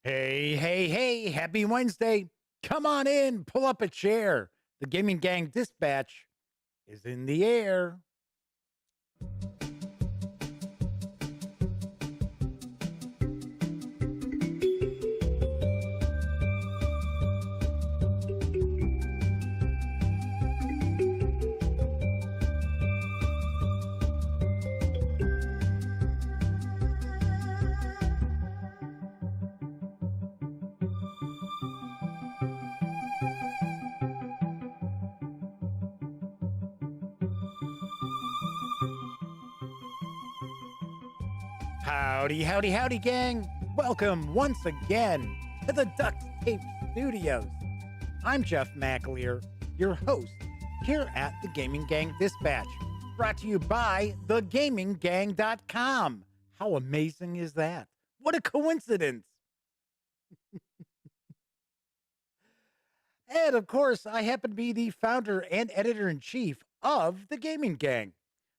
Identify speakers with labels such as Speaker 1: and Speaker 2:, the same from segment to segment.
Speaker 1: Hey, hey, hey, happy Wednesday. Come on in, pull up a chair. The Gaming Gang Dispatch is in the air. Howdy, howdy, howdy, gang. Welcome once again to the Duct Tape Studios. I'm Jeff McAleer, your host here at the Gaming Gang Dispatch, brought to you by thegaminggang.com. How amazing is that? What a coincidence. And of course, I happen to be the founder and editor-in-chief of the Gaming Gang.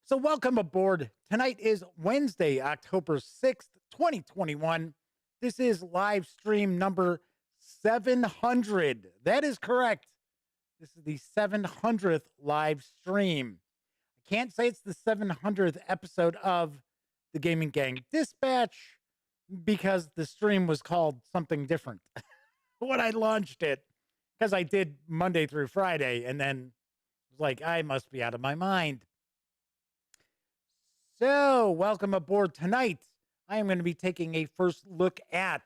Speaker 1: So welcome aboard. Tonight is Wednesday, October 6th, 2021. This is live stream number 700. That is correct. This is the 700th live stream. I can't say it's the 700th episode of the Gaming Gang Dispatch because the stream was called something different when I launched it, because I did Monday through Friday and then was like, I must be out of my mind. So, welcome aboard tonight. I am going to be taking a first look at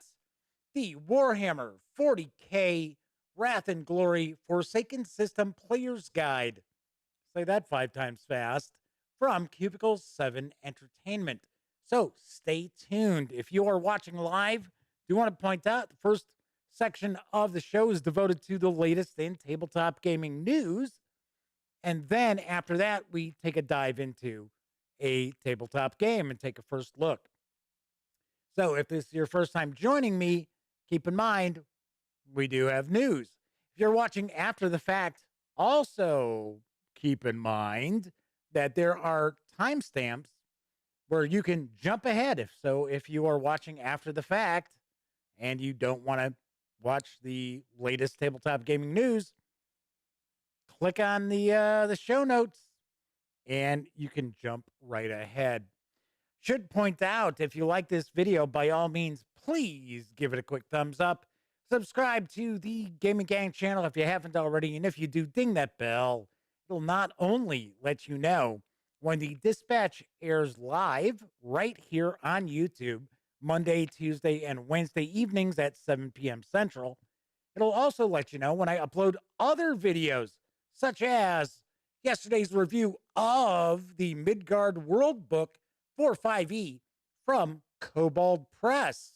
Speaker 1: the Warhammer 40K Wrath and Glory Forsaken System Player's Guide. Say that 5 times fast. From Cubicle 7 Entertainment. So, stay tuned. If you are watching live, do want to point out the first section of the show is devoted to the latest in tabletop gaming news. And then after that, we take a dive into a tabletop game and take a first look. So if this is your first time joining me, keep in mind, we do have news. If you're watching after the fact, also keep in mind that there are timestamps where you can jump ahead. If you are watching after the fact and you don't want to watch the latest tabletop gaming news, click on the show notes and you can jump right ahead. Should point out, if you like this video, by all means, please give it a quick thumbs up. Subscribe to the Gaming Gang channel if you haven't already. And if you do, ding that bell. It'll not only let you know when the dispatch airs live right here on YouTube, Monday, Tuesday, and Wednesday evenings at 7 p.m. Central. It'll also let you know when I upload other videos, such as yesterday's review of the Midgard World Book for 5e from Kobold Press.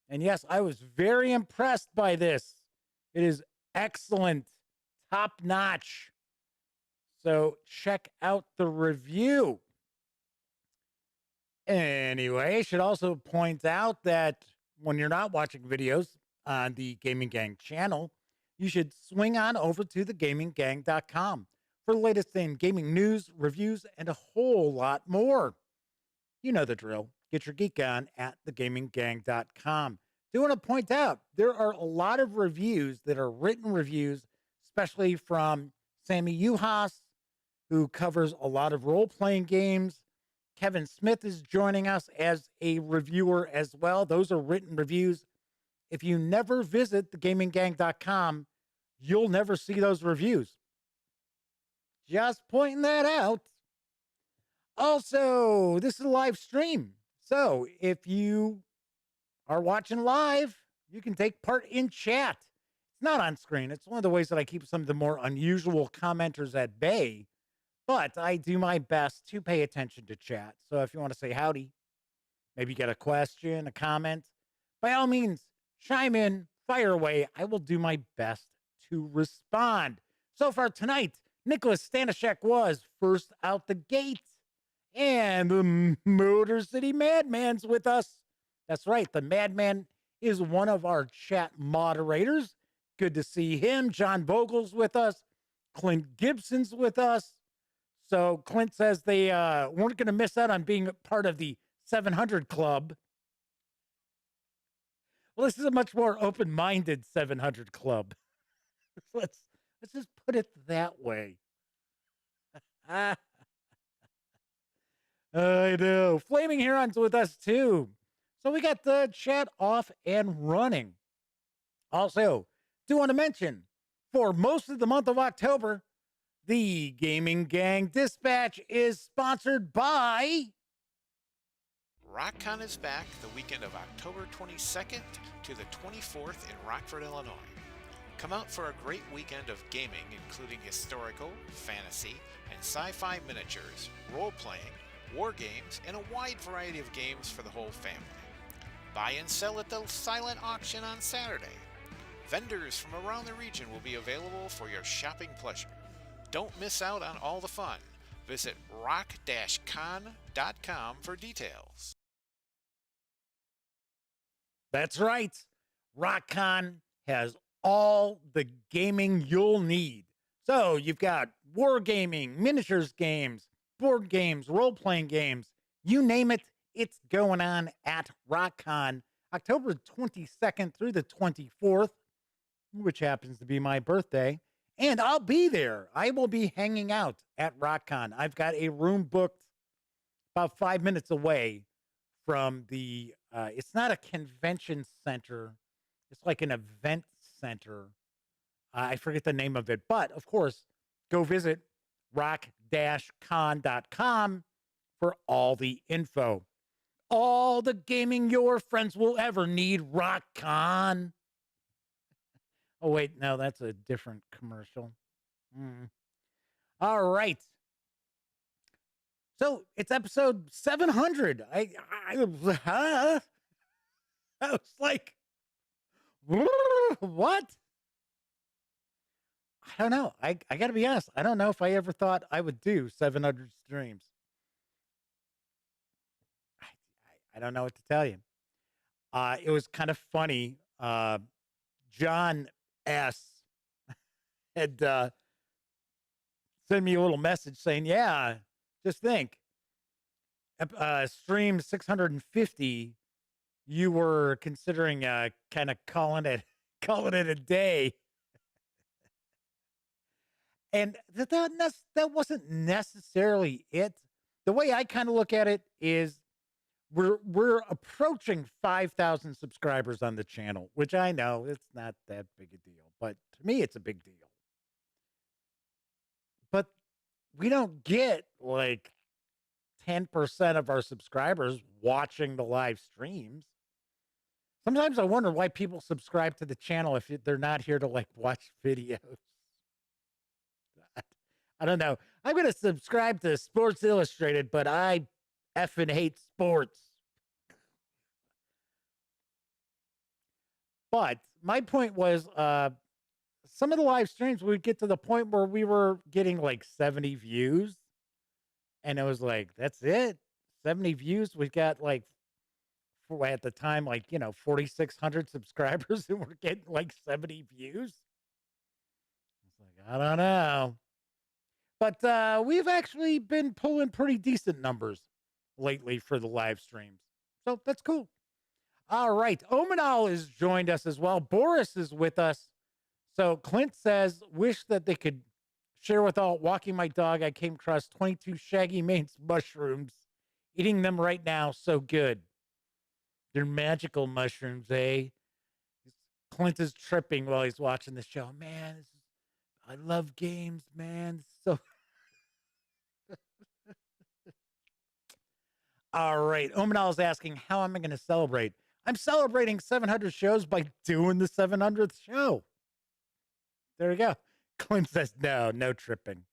Speaker 1: And yes, I was very impressed by this. It is excellent, top notch. So check out the review. Anyway, I should also point out that when you're not watching videos on the Gaming Gang channel, you should swing on over to thegaminggang.com for the latest in gaming news, reviews, and a whole lot more. You know the drill. Get your geek on at thegaminggang.com. Do want to point out, there are a lot of reviews that are written reviews, especially from Sammy Uhas, who covers a lot of role-playing games. Kevin Smith is joining us as a reviewer as well. Those are written reviews. If you never visit thegaminggang.com, you'll never see those reviews. Just pointing that out. Also, this is a live stream. So if you are watching live, you can take part in chat. It's not on screen. It's one of the ways that I keep some of the more unusual commenters at bay. But I do my best to pay attention to chat. So if you want to say howdy, maybe get a question, a comment, by all means, chime in, fire away. I will do my best to respond. So far tonight, Nicholas Stanishek was first out the gate. And the Motor City Madman's with us. That's right. The Madman is one of our chat moderators. Good to see him. John Vogel's with us. Clint Gibson's with us. So Clint says they weren't going to miss out on being part of the 700 Club. Well, this is a much more open-minded 700 club. let's just put it that way. I know. Flaming Heron's with us too. So we got the chat off and running. Also, do want to mention, for most of the month of October, the Gaming Gang Dispatch is sponsored by...
Speaker 2: RockCon is back the weekend of October 22nd to the 24th in Rockford, Illinois. Come out for a great weekend of gaming, including historical, fantasy, and sci-fi miniatures, role-playing, war games, and a wide variety of games for the whole family. Buy and sell at the silent auction on Saturday. Vendors from around the region will be available for your shopping pleasure. Don't miss out on all the fun. Visit rock-con.com for details.
Speaker 1: That's right. RockCon has all the gaming you'll need. So you've got wargaming, miniatures games, board games, role-playing games, you name it, it's going on at RockCon, October 22nd through the 24th, which happens to be my birthday. And I'll be there. I will be hanging out at RockCon. I've got a room booked about 5 minutes away from the, it's not a convention center. It's like an event center. I forget the name of it. But, of course, go visit rock-con.com for all the info. All the gaming your friends will ever need, RockCon. Oh, wait, no, that's a different commercial. All right. So it's episode 700. I was like, what? I don't know. I got to be honest. I don't know if I ever thought I would do 700 streams. I don't know what to tell you. It was kind of funny. John S. had sent me a little message saying, yeah, just think, stream 650, you were considering kind of calling it a day. And that wasn't necessarily it. The way I kind of look at it is we're approaching 5,000 subscribers on the channel, which I know it's not that big a deal, but to me it's a big deal. But we don't get like 10% of our subscribers watching the live streams. Sometimes I wonder why people subscribe to the channel if they're not here to like watch videos. I don't know. I'm going to subscribe to Sports Illustrated, but I effing hate sports. But my point was, some of the live streams, we'd get to the point where we were getting like 70 views. And it was like, that's it. 70 views. We got like, at the time, like, 4,600 subscribers and we're getting like 70 views. It's like, I don't know. But we've actually been pulling pretty decent numbers lately for the live streams. So that's cool. All right. Omanal has joined us as well. Boris is with us. So Clint says, wish that they could share with all. Walking my dog, I came across 22 shaggy man's mushrooms. Eating them right now. So good. They're magical mushrooms, eh? Clint is tripping while he's watching the show. Man, I love games, man. So all right. Omanal is asking, how am I going to celebrate? I'm celebrating 700 shows by doing the 700th show. There you go. Clint says, no tripping.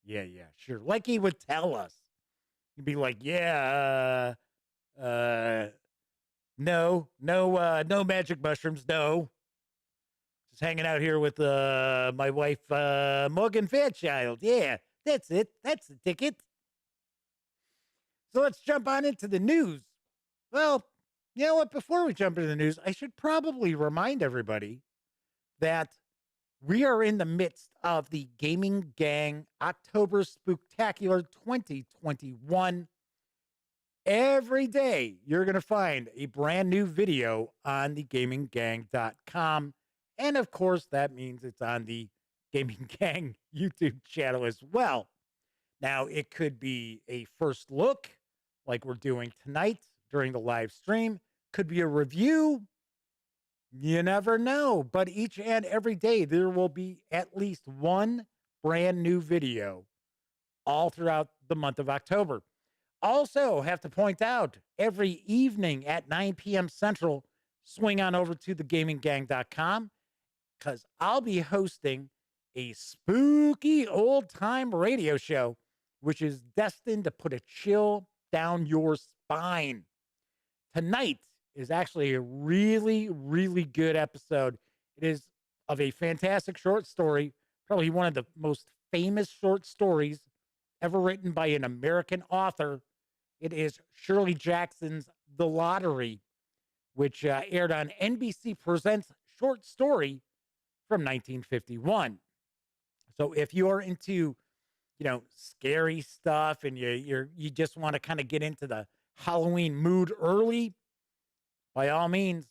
Speaker 1: Yeah, sure. Like he would tell us. He'd be like, yeah, no magic mushrooms, no. Just hanging out here with my wife, Morgan Fairchild. Yeah, that's it. That's the ticket. So let's jump on into the news. Well, you know what? Before we jump into the news, I should probably remind everybody that we are in the midst of the Gaming Gang October Spooktacular 2021. Every day, you're going to find a brand new video on the gaminggang.com. And of course, that means it's on the Gaming Gang YouTube channel as well. Now, it could be a first look, like we're doing tonight during the live stream, could be a review. You never know. But each and every day, there will be at least one brand new video all throughout the month of October. Also, have to point out every evening at 9 p.m. Central, swing on over to thegaminggang.com because I'll be hosting a spooky old time radio show, which is destined to put a chill down your spine. Tonight is actually a really, really good episode. It is of a fantastic short story, probably one of the most famous short stories ever written by an American author. It is Shirley Jackson's The Lottery, which aired on NBC Presents Short Story from 1951. So if you're into, scary stuff and you just want to kind of get into the Halloween mood early, by all means,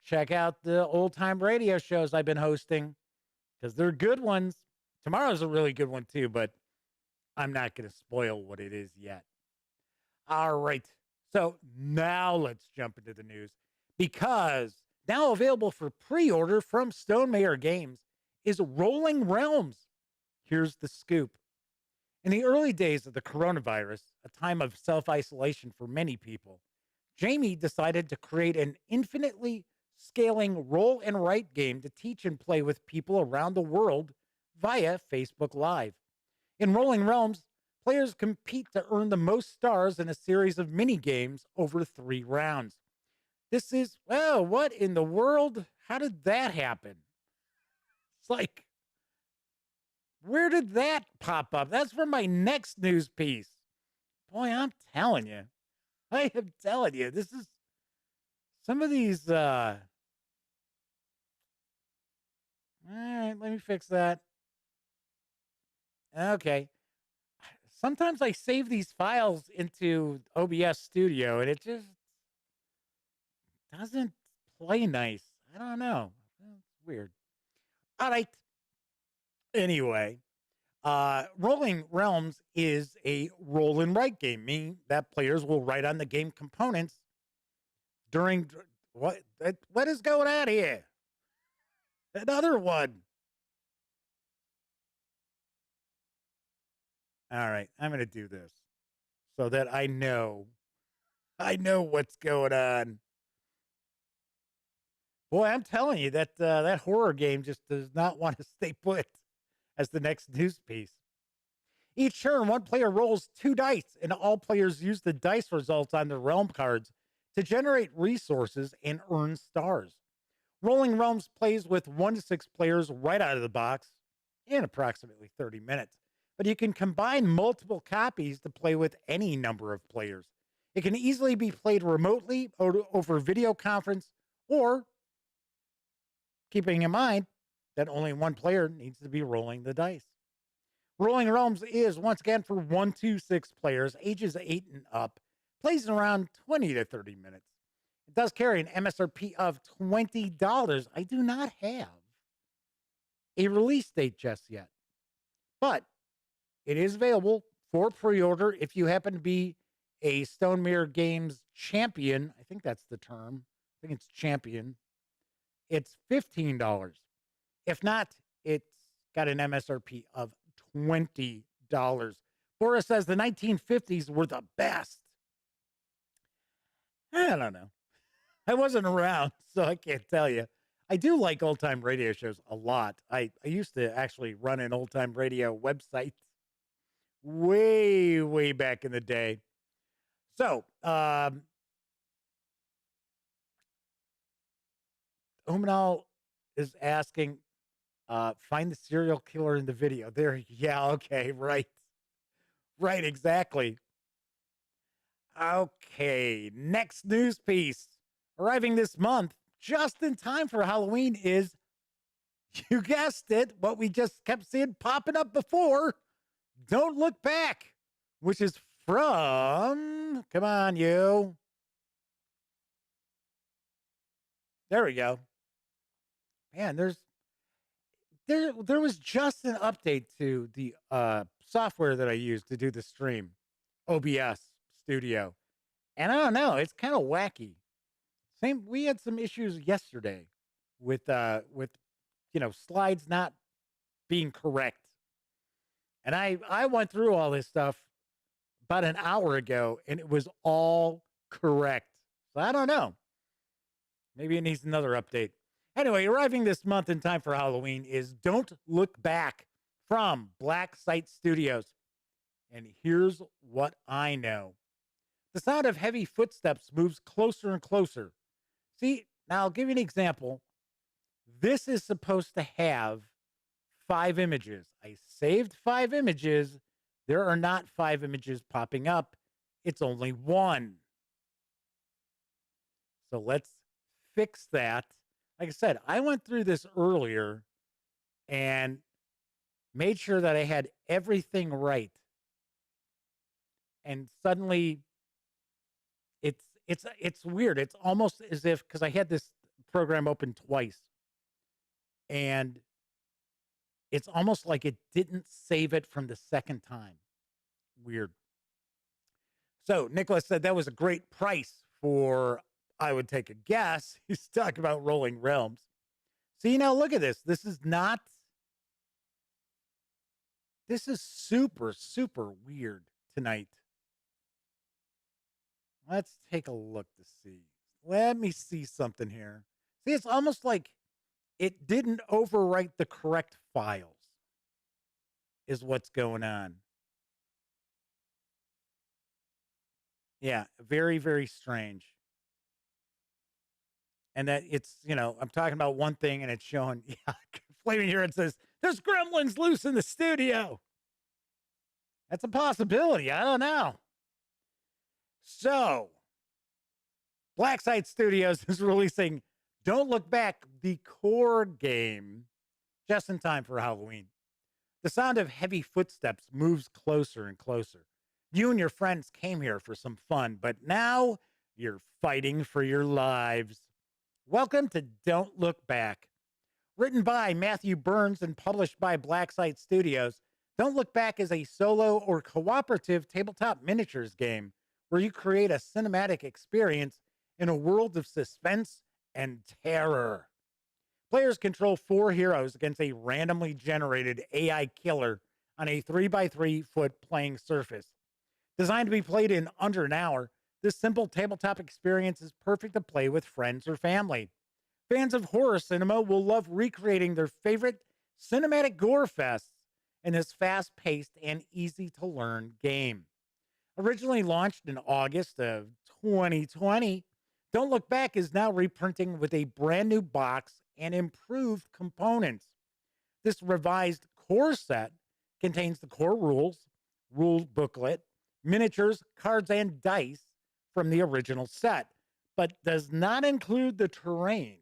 Speaker 1: check out the old time radio shows I've been hosting because they're good ones. Tomorrow's a really good one too, but I'm not going to spoil what it is yet. All right. So now let's jump into the news because now available for pre-order from Stonemaier Games is Rolling Realms. Here's the scoop. In the early days of the coronavirus, a time of self-isolation for many people, Jamie decided to create an infinitely scaling roll and write game to teach and play with people around the world via Facebook Live. In Rolling Realms, players compete to earn the most stars in a series of mini games over 3 rounds. This is, well, what in the world? How did that happen? It's like, where did that pop up? That's for my next news piece. Boy, I'm telling you. I am telling you, this is some of these, all right, let me fix that. Okay. Sometimes I save these files into OBS Studio and it just doesn't play nice. I don't know. It's weird. All right. Anyway, Rolling Realms is a roll and write game, meaning that players will write on the game components during what is going on here? Another one. All right, I'm going to do this so that I know what's going on. Boy, I'm telling you that that horror game just does not want to stay put as the next news piece. Each turn, one player rolls 2 dice, and all players use the dice results on their realm cards to generate resources and earn stars. Rolling Realms plays with 1 to 6 players right out of the box in approximately 30 minutes. But you can combine multiple copies to play with any number of players. It can easily be played remotely over video conference or keeping in mind that only one player needs to be rolling the dice. Rolling Realms is, once again, for 1 to 6 players, ages 8 and up, plays in around 20 to 30 minutes. It does carry an MSRP of $20. I do not have a release date just yet, but it is available for pre-order if you happen to be a Stonemaier Games champion. I think that's the term. I think it's champion. It's $15. If not, it's got an MSRP of $20. Boris says the 1950s were the best. I don't know. I wasn't around, so I can't tell you. I do like old-time radio shows a lot. I used to actually run an old-time radio website way, way back in the day. So, Umanal is asking, find the serial killer in the video. There, yeah, okay, right. Right, exactly. Okay, next news piece. Arriving this month, just in time for Halloween, is, you guessed it, what we just kept seeing popping up before, Don't Look Back, which is from, come on, you. There we go. Man, there was just an update to the software that I use to do the stream, OBS Studio. And I don't know, it's kind of wacky. We had some issues yesterday with slides not being correct. And I went through all this stuff about an hour ago and it was all correct. So I don't know. Maybe it needs another update. Anyway, arriving this month in time for Halloween is Don't Look Back from Black Site Studios. And here's what I know. The sound of heavy footsteps moves closer and closer. See, now I'll give you an example. This is supposed to have 5 images. I saved 5 images. There are not 5 images popping up. It's only 1. So let's fix that. Like I said, I went through this earlier and made sure that I had everything right. And suddenly it's weird. It's almost as if, because I had this program open twice, and it's almost like it didn't save it from the second time. Weird. So Nicholas said that was a great price for, I would take a guess, he's talking about Rolling Realms. See, now look at this. This is super, super weird tonight. Let's take a look to see. Let me see something here. See, it's almost like it didn't overwrite the correct files is what's going on. Yeah, very, very strange. And that it's, I'm talking about one thing and it's showing, Flaming here, it says, there's gremlins loose in the studio. That's a possibility. I don't know. So, Black Site Studios is releasing Don't Look Back, the core game, just in time for Halloween. The sound of heavy footsteps moves closer and closer. You and your friends came here for some fun, but now you're fighting for your lives. Welcome to Don't Look Back. Written by Matthew Burns and published by Black Site Studios, Don't Look Back is a solo or cooperative tabletop miniatures game where you create a cinematic experience in a world of suspense and terror. Players control 4 heroes against a randomly generated AI killer on a 3x3 foot playing surface. Designed to be played in under an hour, this simple tabletop experience is perfect to play with friends or family. Fans of horror cinema will love recreating their favorite cinematic gore fests in this fast-paced and easy-to-learn game. Originally launched in August of 2020, Don't Look Back is now reprinting with a brand new box and improved components. This revised core set contains the core rules, rule booklet, miniatures, cards, and dice from the original set, but does not include the terrain.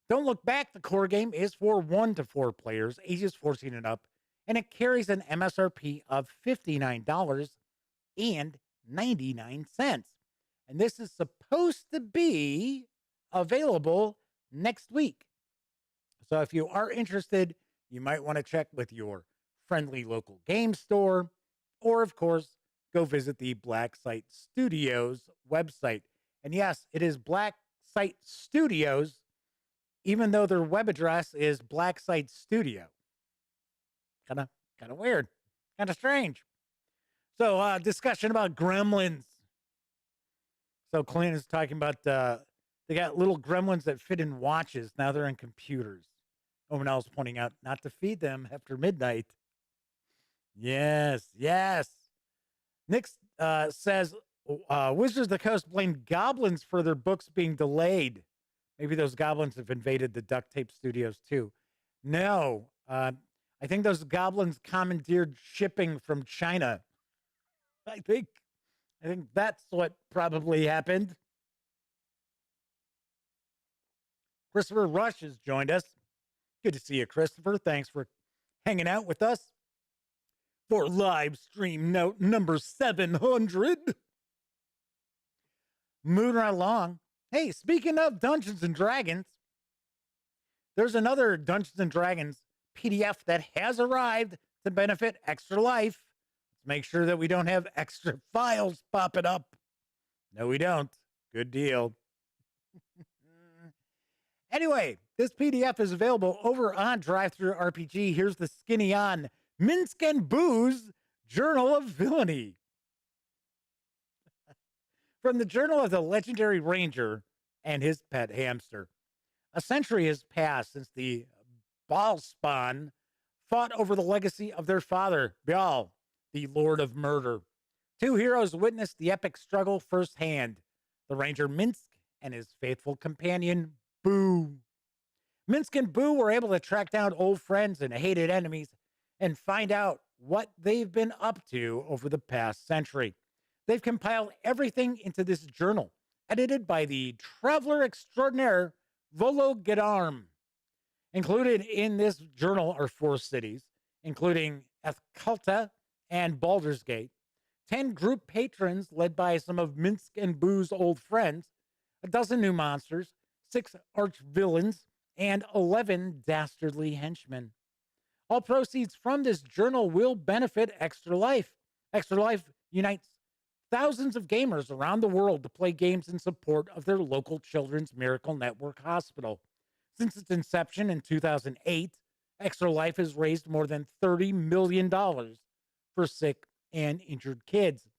Speaker 1: Don't Look Back, the core game, is for 1 to 4 players, ages 14 and up, and it carries an MSRP of $59.99. And this is supposed to be available next week. So if you are interested, you might want to check with your friendly local game store, or of course, go visit the Black Site Studios website. And yes, it is Black Site Studios, even though their web address is Black Site Studio. Kind of weird, kind of strange. So, discussion about gremlins. So Clint is talking about they got little gremlins that fit in watches. Now they're in computers. Omanel's pointing out not to feed them after midnight. Yes. Nick says Wizards of the Coast blamed goblins for their books being delayed. Maybe those goblins have invaded the duct tape studios too. No, I think those goblins commandeered shipping from China. I think that's what probably happened. Christopher Rush has joined us. Good to see you, Christopher. Thanks for hanging out with us. for live stream note number 700. Moving right along. Hey, speaking of Dungeons and Dragons, there's another Dungeons and Dragons PDF that has arrived to benefit Extra Life. Let's make sure that we don't have extra files popping up. No, we don't. Good deal. Anyway, this PDF is available over on DriveThruRPG. Here's the skinny on Minsk and Booze Journal of Villainy. From the Journal of the Legendary Ranger and his pet hamster. A century has passed since the Baalspawn fought over the legacy of their father, Baal, the Lord of Murder. Two heroes witnessed the epic struggle firsthand, the Ranger Minsk and his faithful companion, Boo. Minsk and Boo were able to track down old friends and hated enemies and find out what they've been up to over the past century. They've compiled everything into this journal, edited by the traveler extraordinaire Vologadarm. Included in this journal are 4 cities, including Ethkalta and Baldur's Gate, 10 group patrons led by some of Minsk and Boo's old friends, a dozen new monsters, 6 arch-villains, and 11 dastardly henchmen. All proceeds from this journal will benefit Extra Life. Extra Life unites thousands of gamers around the world to play games in support of their local Children's Miracle Network hospital. Since its inception in 2008, Extra Life has raised more than $30 million for sick and injured kids.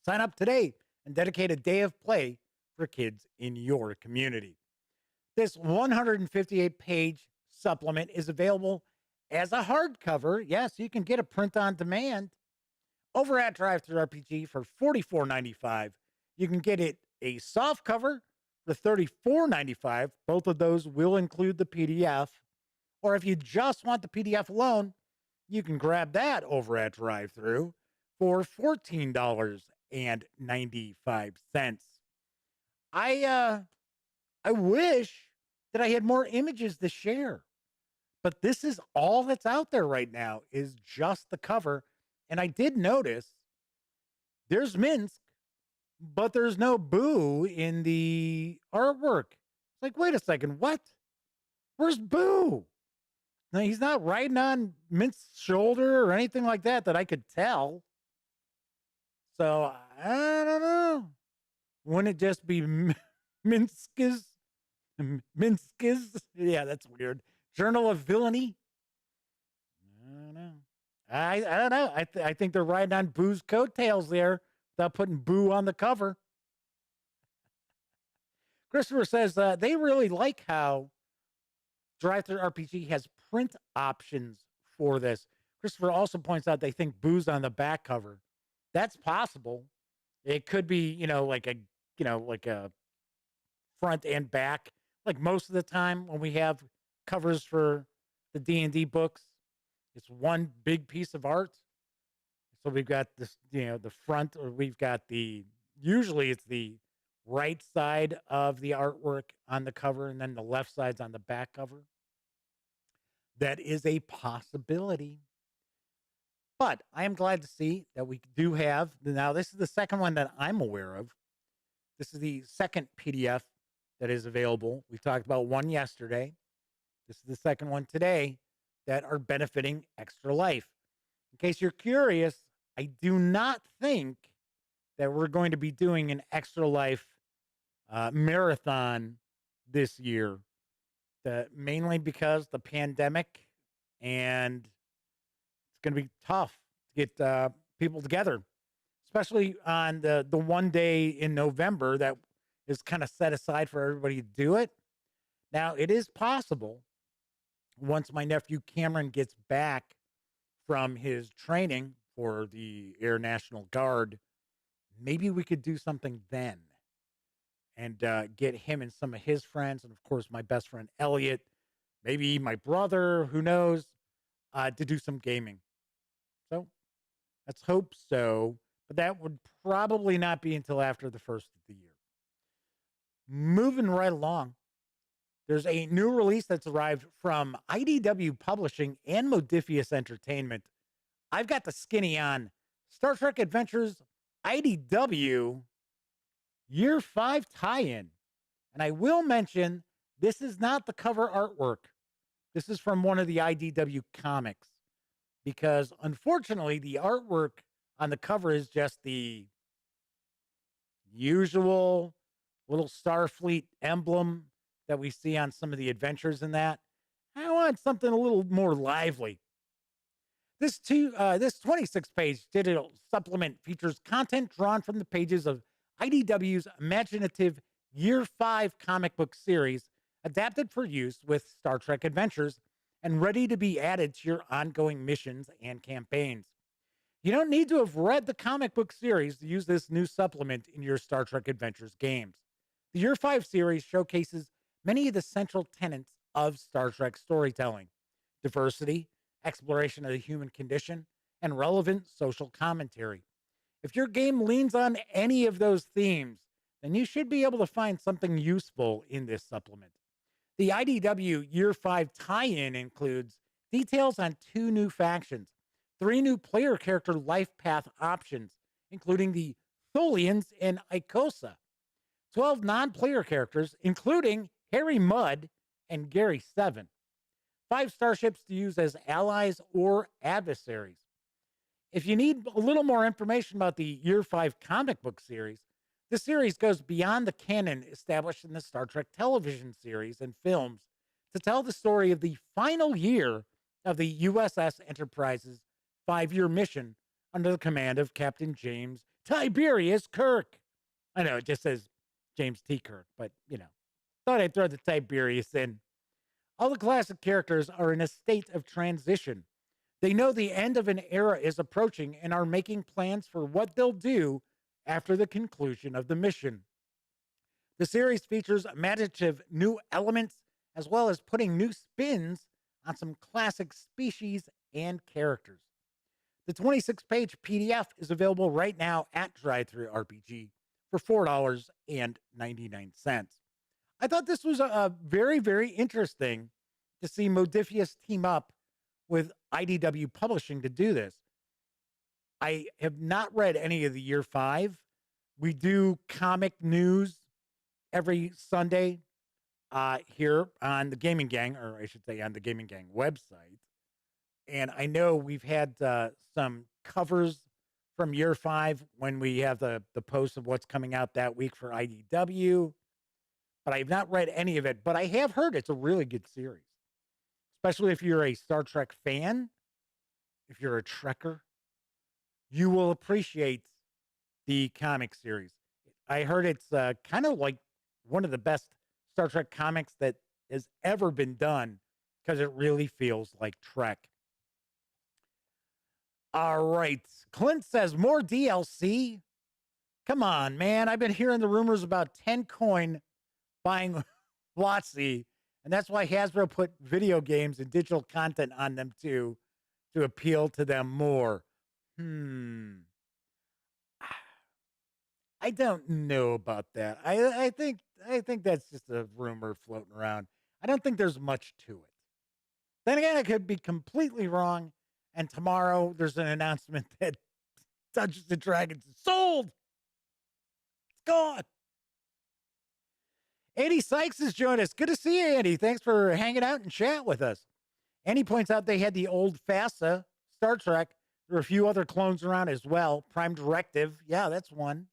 Speaker 1: Sign up today and dedicate a day of play for kids in your community. This 158-page supplement is available as a hardcover. Yes, you can get a print on demand over at DriveThruRPG for $44.95. You can get it a soft cover for $34.95. Both of those will include the PDF. Or if you just want the PDF alone, you can grab that over at DriveThru for $14.95. I wish that I had more images to share, but this is all that's out there right now is just the cover. And I did notice there's Minsk, but there's no Boo in the artwork. It's like, wait a second, what? Where's Boo? No, he's not riding on Minsk's shoulder or anything like that I could tell. So, I don't know. Wouldn't it just be Minsk's? Yeah, that's weird. Journal of Villainy? I don't know. I don't know. I think they're riding on Boo's coattails there without putting Boo on the cover. Christopher says they really like how DriveThruRPG has print options for this. Christopher also points out they think Boo's on the back cover. That's possible. It could be, like a front and back. Like most of the time when we have covers for the D&D books, it's one big piece of art. So we've got this, the front, or we've got usually it's the right side of the artwork on the cover, and then the left side's on the back cover. That is a possibility. But I am glad to see that we do have, now this is the second one that I'm aware of. This is the second PDF that is available. We talked about one yesterday. This is the second one today that are benefiting Extra Life. In case you're curious, I do not think that we're going to be doing an Extra Life marathon this year, mainly because the pandemic, and it's going to be tough to get people together, especially on the one day in November that is kind of set aside for everybody to do it. Now, it is possible once my nephew Cameron gets back from his training for the Air National Guard, maybe we could do something then and get him and some of his friends, and of course my best friend Elliot, maybe my brother, who knows, to do some gaming. So let's hope so, but that would probably not be until after the first of the year. Moving right along, there's a new release that's arrived from IDW Publishing and Modiphius Entertainment. I've got the skinny on Star Trek Adventures IDW Year 5 tie-in. And I will mention, this is not the cover artwork. This is from one of the IDW comics. Because unfortunately, the artwork on the cover is just the usual little Starfleet emblem that we see on some of the adventures in that. I want something a little more lively. This 26-page digital supplement features content drawn from the pages of IDW's imaginative Year 5 comic book series, adapted for use with Star Trek Adventures and ready to be added to your ongoing missions and campaigns. You don't need to have read the comic book series to use this new supplement in your Star Trek Adventures games. The Year 5 series showcases many of the central tenets of Star Trek storytelling: diversity, exploration of the human condition, and relevant social commentary. If your game leans on any of those themes, then you should be able to find something useful in this supplement. The IDW Year 5 tie-in includes details on 2 new factions, 3 new player character life path options, including the Tholians and Icosa, 12 non-player characters, including Harry Mudd and Gary Seven, 5 starships to use as allies or adversaries. If you need a little more information about the Year 5 comic book series, the series goes beyond the canon established in the Star Trek television series and films to tell the story of the final year of the USS Enterprise's 5-year mission under the command of Captain James Tiberius Kirk. I know it just says James T. Kirk, but, thought I'd throw the Tiberius in. All the classic characters are in a state of transition. They know the end of an era is approaching and are making plans for what they'll do after the conclusion of the mission. The series features imaginative new elements, as well as putting new spins on some classic species and characters. The 26-page PDF is available right now at DriveThruRPG for $4.99. I thought this was a very, very interesting to see Modiphius team up with IDW Publishing to do this. I have not read any of the Year 5. We do comic news every Sunday here on the Gaming Gang, or I should say on the Gaming Gang website. And I know we've had some covers from Year 5 when we have the posts of what's coming out that week for IDW. But I have not read any of it. But I have heard it's a really good series, especially if you're a Star Trek fan, if you're a Trekker. You will appreciate the comic series. I heard it's kind of like one of the best Star Trek comics that has ever been done because it really feels like Trek. All right. Clint says, more DLC? Come on, man. I've been hearing the rumors about 10 coin buying WotC, and that's why Hasbro put video games and digital content on them too, to appeal to them more. I don't know about that. I think that's just a rumor floating around. I don't think there's much to it. Then again, I could be completely wrong. And tomorrow there's an announcement that Dungeons and Dragons is sold. It's gone. Andy Sykes has joined us. Good to see you, Andy. Thanks for hanging out and chat with us. Andy points out they had the old FASA Star Trek. There were a few other clones around as well. Prime Directive. Yeah, that's one.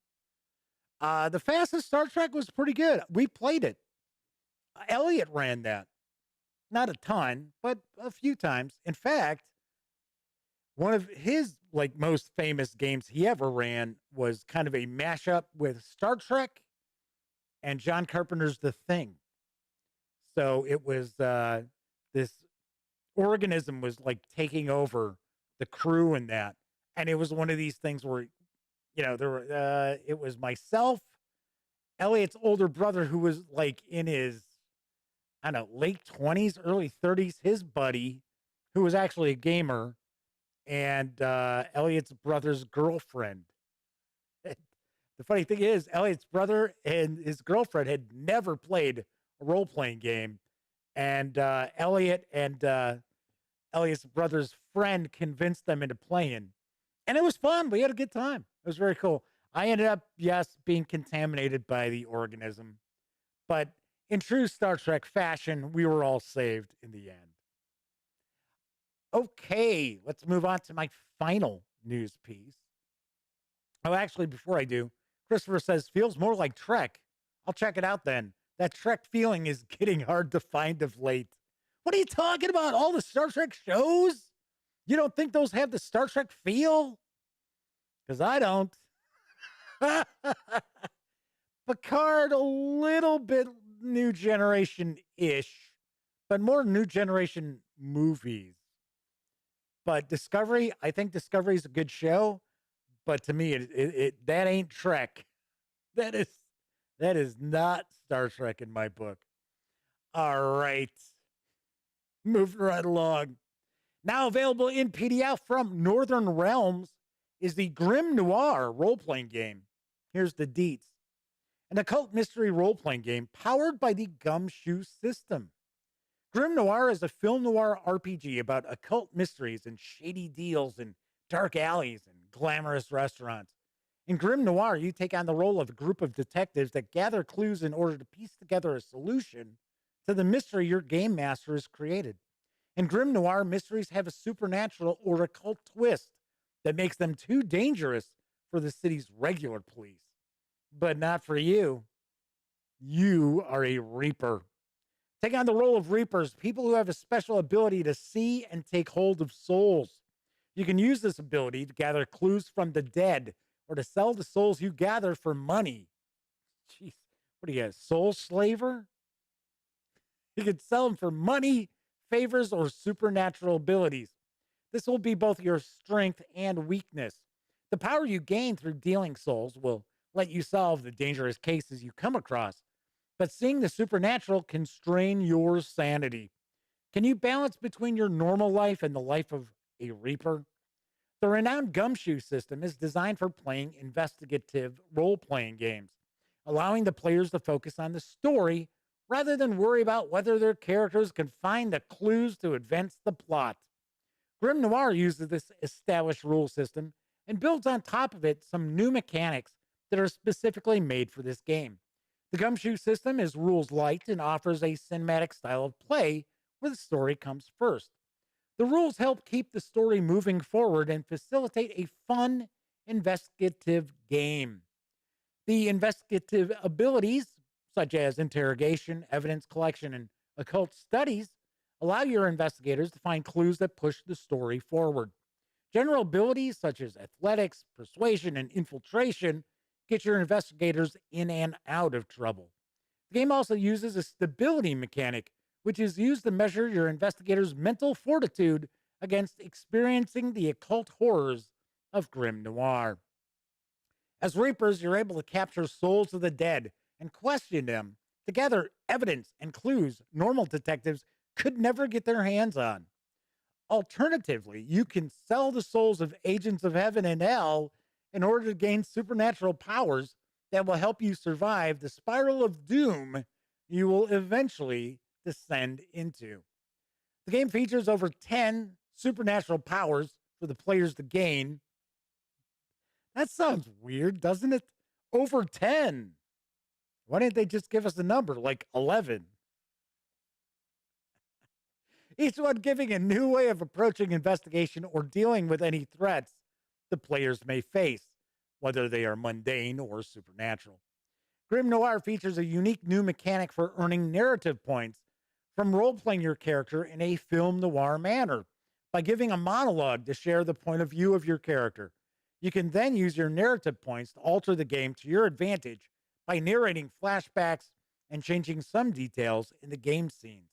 Speaker 1: The FASA Star Trek was pretty good. We played it. Elliot ran that. Not a ton, but a few times. In fact, one of his most famous games he ever ran was kind of a mashup with Star Trek and John Carpenter's The Thing. So it was this organism was taking over the crew in that. And it was one of these things where, there were, it was myself, Elliot's older brother, who was in his, late 20s, early 30s, his buddy, who was actually a gamer, and Elliot's brother's girlfriend. The funny thing is, Elliot's brother and his girlfriend had never played a role-playing game. And Elliot and Elliot's brother's friend convinced them into playing. And it was fun. We had a good time. It was very cool. I ended up, yes, being contaminated by the organism. But in true Star Trek fashion, we were all saved in the end. Okay, let's move on to my final news piece. Oh, actually, before I do, Christopher says, feels more like Trek. I'll check it out then. That Trek feeling is getting hard to find of late. What are you talking about? All the Star Trek shows? You don't think those have the Star Trek feel? Because I don't. Picard, a little bit new generation-ish, but more new generation movies. But Discovery, I think Discovery is a good show, but to me, that ain't Trek. That is not Star Trek in my book. All right. Moving right along. Now available in PDF from Northern Realms is the Grim Noir role-playing game. Here's the deets. An occult mystery role-playing game powered by the Gumshoe system. Grim Noir is a film noir RPG about occult mysteries and shady deals in dark alleys and glamorous restaurants. In Grim Noir, you take on the role of a group of detectives that gather clues in order to piece together a solution to the mystery your game master has created. In Grim Noir, mysteries have a supernatural or occult twist that makes them too dangerous for the city's regular police. But not for you. You are a Reaper. Take on the role of Reapers, people who have a special ability to see and take hold of souls. You can use this ability to gather clues from the dead or to sell the souls you gather for money. Jeez, what are you, a soul slaver? You can sell them for money, favors, or supernatural abilities. This will be both your strength and weakness. The power you gain through dealing souls will let you solve the dangerous cases you come across, but seeing the supernatural can strain your sanity. Can you balance between your normal life and the life of a Reaper? The renowned Gumshoe system is designed for playing investigative role-playing games, allowing the players to focus on the story rather than worry about whether their characters can find the clues to advance the plot. Grim Noir uses this established rule system and builds on top of it some new mechanics that are specifically made for this game. The Gumshoe system is rules light and offers a cinematic style of play where the story comes first. The rules help keep the story moving forward and facilitate a fun, investigative game. The investigative abilities, such as interrogation, evidence collection, and occult studies, allow your investigators to find clues that push the story forward. General abilities, such as athletics, persuasion, and infiltration, get your investigators in and out of trouble. The game also uses a stability mechanic, which is used to measure your investigators' mental fortitude against experiencing the occult horrors of Grim Noir. As Reapers, you're able to capture souls of the dead and question them to gather evidence and clues normal detectives could never get their hands on. Alternatively, you can sell the souls of agents of heaven and hell in order to gain supernatural powers that will help you survive the spiral of doom you will eventually descend into. The game features over 10 supernatural powers for the players to gain. That sounds weird, doesn't it? Over 10. Why didn't they just give us a number like 11? Each one giving a new way of approaching investigation or dealing with any threats the players may face, whether they are mundane or supernatural. Grim Noir features a unique new mechanic for earning narrative points from role-playing your character in a film noir manner by giving a monologue to share the point of view of your character. You can then use your narrative points to alter the game to your advantage by narrating flashbacks and changing some details in the game scenes.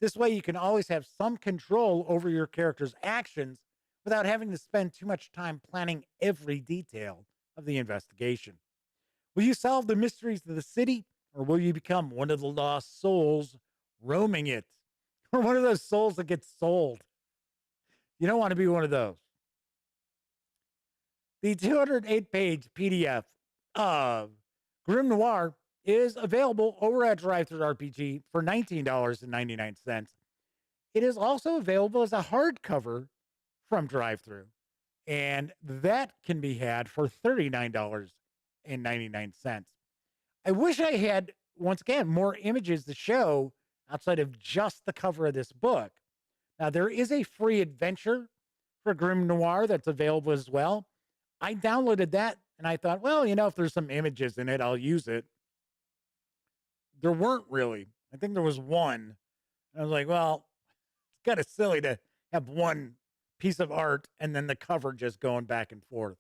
Speaker 1: This way, you can always have some control over your character's actions without having to spend too much time planning every detail of the investigation. Will you solve the mysteries of the city, or will you become one of the lost souls roaming it? Or one of those souls that gets sold? You don't want to be one of those. The 208-page PDF of Grim Noir is available over at DriveThruRPG for $19.99. it is also available as a hardcover from DriveThru, and that can be had for $39.99. I wish I had, once again, more images to show outside of just the cover of this book. Now, there is a free adventure for Grim Noir that's available as well. I downloaded that and I thought, well, if there's some images in it, I'll use it. There weren't really. I think there was one. I was like, well, it's kind of silly to have one piece of art and then the cover just going back and forth.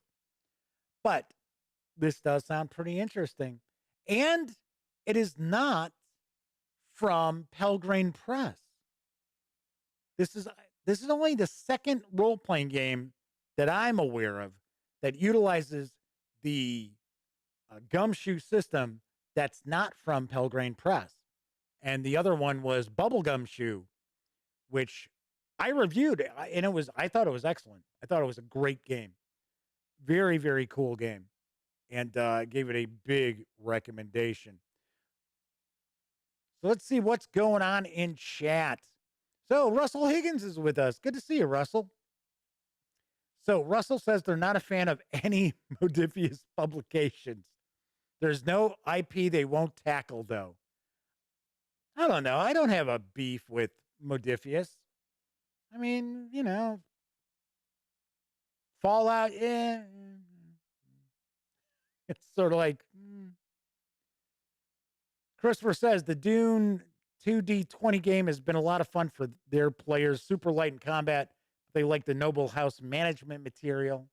Speaker 1: But this does sound pretty interesting. And it is not from Pelgrane Press. This is only the second role-playing game that I'm aware of that utilizes the gumshoe system that's not from Pelgrane Press. And the other one was Bubblegum Shoe, which I reviewed, and I thought it was excellent. I thought it was a great game. Very, very cool game. And gave it a big recommendation. So let's see what's going on in chat. So Russell Higgins is with us. Good to see you, Russell. So Russell says they're not a fan of any Modiphius publications. There's no IP they won't tackle, though. I don't know. I don't have a beef with Modiphius. I mean, Fallout, yeah. It's sort of like... Christopher says the Dune 2D20 game has been a lot of fun for their players. Super light in combat. They like the Noble House management material.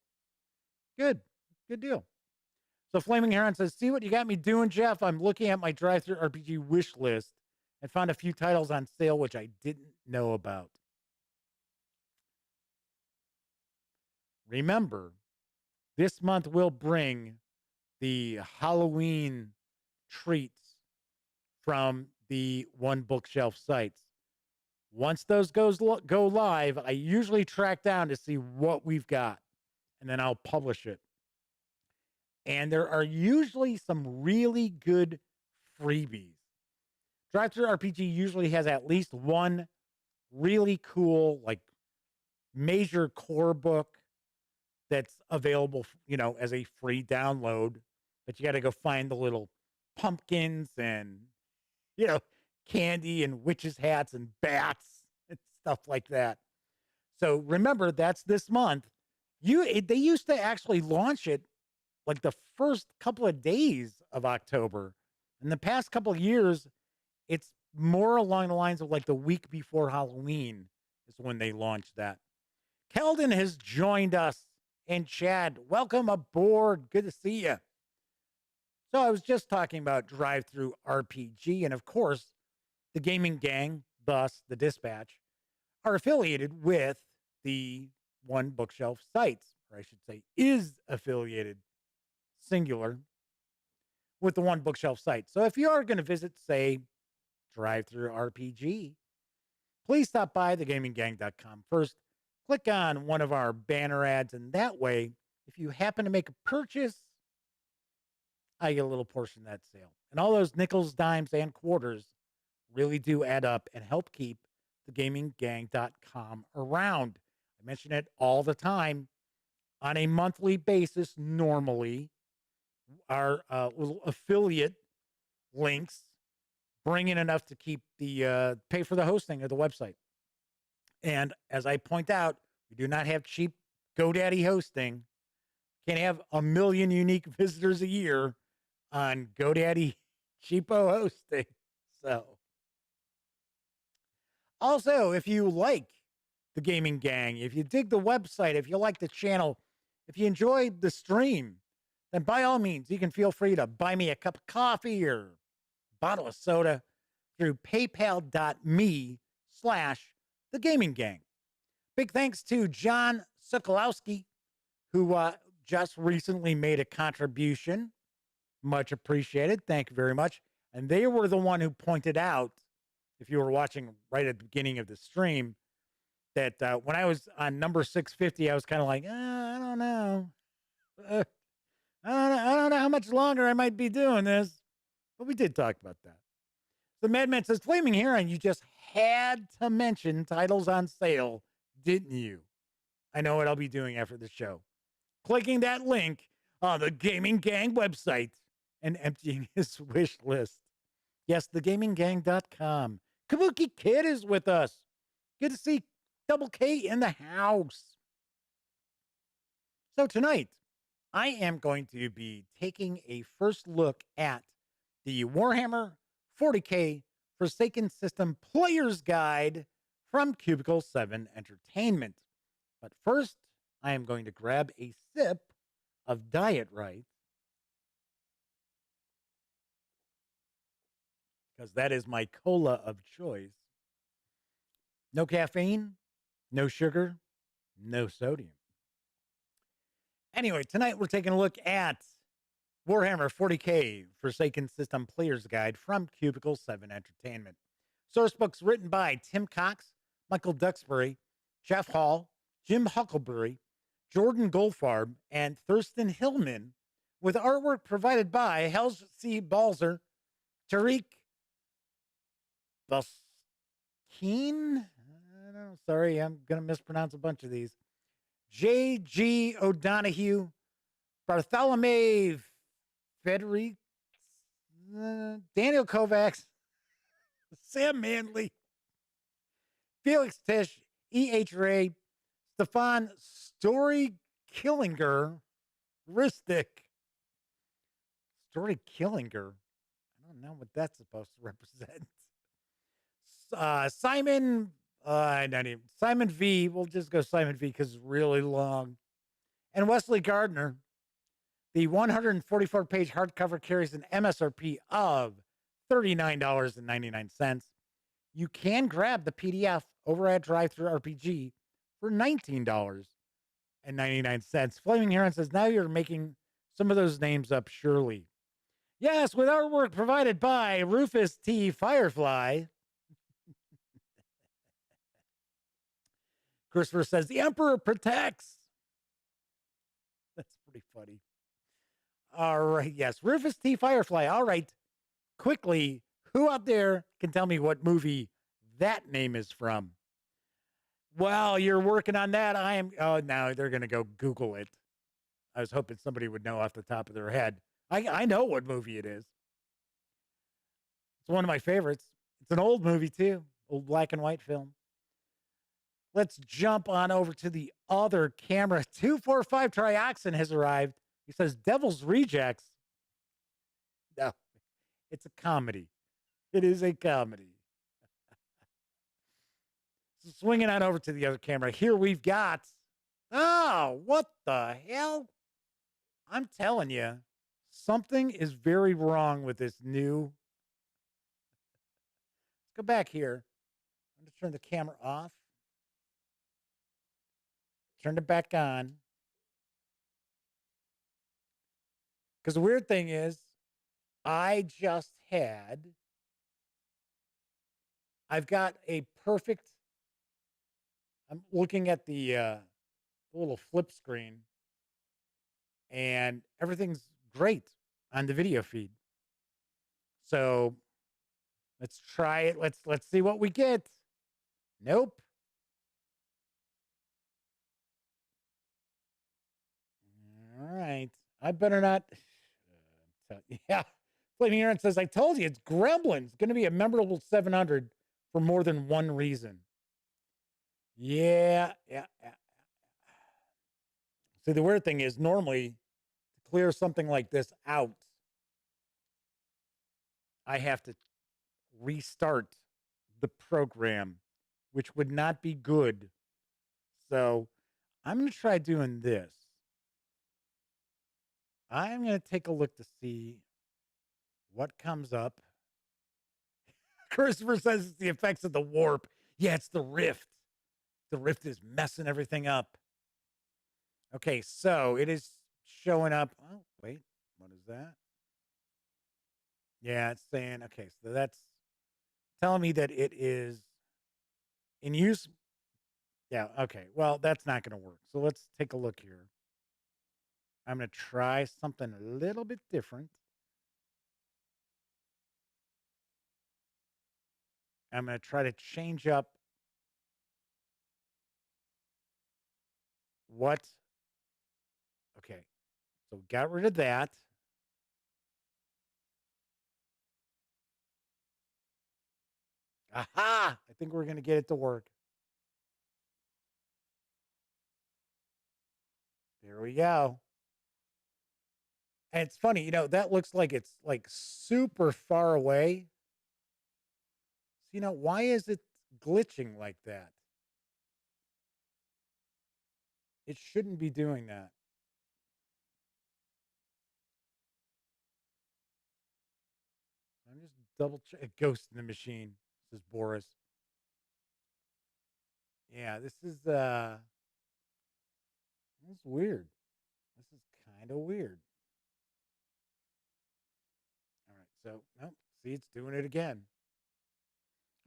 Speaker 1: Good deal. So Flaming Heron says, see what you got me doing, Jeff? I'm looking at my DriveThruRPG wish list and found a few titles on sale which I didn't know about. Remember, this month will bring the Halloween treats from the One Bookshelf sites. Once those go live, I usually track down to see what we've got, and then I'll publish it. And there are usually some really good freebies. DriveThruRPG usually has at least one really cool, major core book that's available, as a free download. But you got to go find the little pumpkins and, candy and witches' hats and bats and stuff like that. So remember, that's this month. They used to actually launch it the first couple of days of October. In the past couple of years, it's more along the lines of the week before Halloween is when they launched that. Keldon has joined us. And Chad, welcome aboard. Good to see you. So I was just talking about DriveThruRPG, and of course, the Gaming Gang, thus the Dispatch, are affiliated with the One Bookshelf sites, or I should say is affiliated, singular, with the One Bookshelf site. So if you are going to visit, say, DriveThruRPG, please stop by thegaminggang.com first. Click on one of our banner ads, and that way, if you happen to make a purchase, I get a little portion of that sale. And all those nickels, dimes, and quarters really do add up and help keep thegaminggang.com around. I mention it all the time on a monthly basis. Normally, our little affiliate links bring in enough to keep the pay for the hosting of the website. And as I point out, we do not have cheap GoDaddy hosting. Can't have 1 million unique visitors a year on GoDaddy cheapo hosting. So, also, if you like the Gaming Gang, if you dig the website, if you like the channel, if you enjoyed the stream, then by all means, you can feel free to buy me a cup of coffee or a bottle of soda through paypal.me/The Gaming Gang. Big thanks to John Sokolowski, who just recently made a contribution. Much appreciated. Thank you very much. And they were the one who pointed out, if you were watching right at the beginning of the stream, that when I was on number 650, I was kind of like, I don't know. I don't know how much longer I might be doing this. But we did talk about that. The Madman says, Flaming Heron, you just had to mention titles on sale, didn't you? I know what I'll be doing after the show. Clicking that link on the Gaming Gang website and emptying his wish list. Yes, thegaminggang.com. Kabuki Kid is with us. Good to see Double K in the house. So tonight, I am going to be taking a first look at the Warhammer 40K Forsaken System Player's Guide from Cubicle 7 Entertainment. But first, I am going to grab a sip of Diet Right, because that is my cola of choice. No caffeine, no sugar, no sodium. Anyway, tonight we're taking a look at Warhammer 40K Forsaken System Player's Guide from Cubicle 7 Entertainment. Sourcebooks written by Tim Cox, Michael Duxbury, Jeff Hall, Jim Huckleberry, Jordan Goldfarb, and Thurston Hillman, with artwork provided by Helge C. Balzer, Tariq Baskeen. Sorry, I'm going to mispronounce a bunch of these. J.G. O'Donohue, Bartholomew Federic, Daniel Kovacs, Sam Manley, Felix Tisch, E.H. Ray, Stefan Story Killinger, Ristic. Story Killinger. I don't know what that's supposed to represent. Simon Simon V. We'll just go Simon V because it's really long. And Wesley Gardner. The 144-page hardcover carries an MSRP of $39.99. You can grab the PDF over at DriveThruRPG for $19.99. Flaming Heron says, now you're making some of those names up, surely. Yes, with artwork provided by Rufus T. Firefly. Christopher says, the Emperor protects. That's pretty funny. All right, yes, Rufus T. Firefly. All right, quickly, who out there can tell me what movie that name is from? Well, you're working on that. Oh, now they're going to go Google it. I was hoping somebody would know off the top of their head. I know what movie it is. It's one of my favorites. It's an old movie, too. Old black and white film. Let's jump on over to the other camera. 245 Trioxin has arrived. He says, Devil's Rejects. No, it's a comedy. It is a comedy. So swinging on over to the other camera. Here we've got, oh, what the hell? I'm telling you, something is very wrong with this new. Let's go back here. I'm going to turn the camera off. Turn it back on. Because the weird thing is, I've got a perfect, I'm looking at the little flip screen, and everything's great on the video feed. So let's try it. Let's see what we get. Nope. All right. I better not. Yeah. Flaming Aaron says, I told you, it's Gremlins. Going to be a memorable 700 for more than one reason. Yeah. See, the weird thing is, normally, to clear something like this out, I have to restart the program, which would not be good. So I'm going to try doing this. I'm going to take a look to see what comes up. Christopher says it's the effects of the warp. Yeah, it's the rift. The rift is messing everything up. Okay, so it is showing up. Oh, wait. What is that? Yeah, it's saying, okay, so that's telling me that it is in use. Yeah, okay. Well, that's not going to work. So let's take a look here. I'm going to try something a little bit different. I'm going to try to change up what. Okay. So got rid of that. Aha! I think we're going to get it to work. There we go. And it's funny, you know, that looks like it's like super far away. So, you know, why is it glitching like that? It shouldn't be doing that. I'm just double check. Ghost in the machine, says Boris. Yeah, this is weird. This is kind of weird. All right, so nope. See, it's doing it again.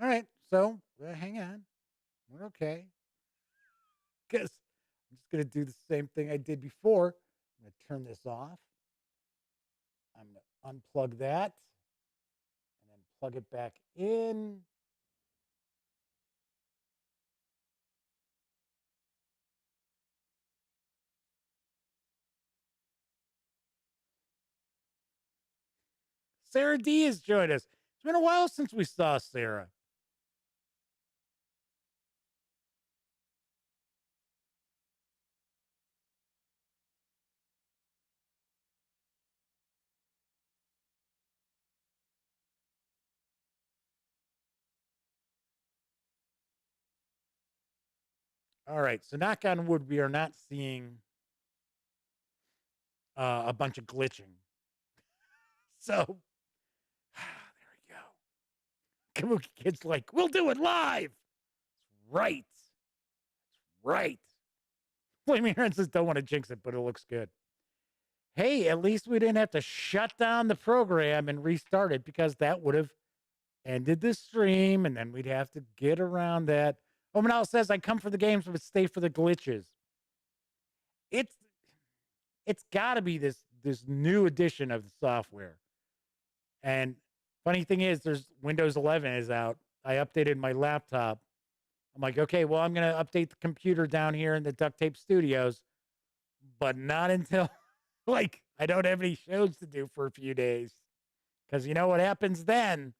Speaker 1: All right, so hang on. We're okay. Because I'm just gonna do the same thing I did before. I'm gonna turn this off. I'm gonna unplug that and then plug it back in. Sarah D has joined us. It's been a while since we saw Sarah. All right, so knock on wood, we are not seeing a bunch of glitching. So there we go. Kabuki Kid's like, we'll do it live. Right. Right. Flaming Ren says, don't want to jinx it, but it looks good. Hey, at least we didn't have to shut down the program and restart it because that would have ended the stream and then we'd have to get around that. Omanal says, I come for the games, but stay for the glitches. It's got to be this new edition of the software. And funny thing is, there's Windows 11 is out. I updated my laptop. I'm like, okay, well, I'm going to update the computer down here in the Duct Tape Studios, but not until like I don't have any shows to do for a few days. Because you know what happens then?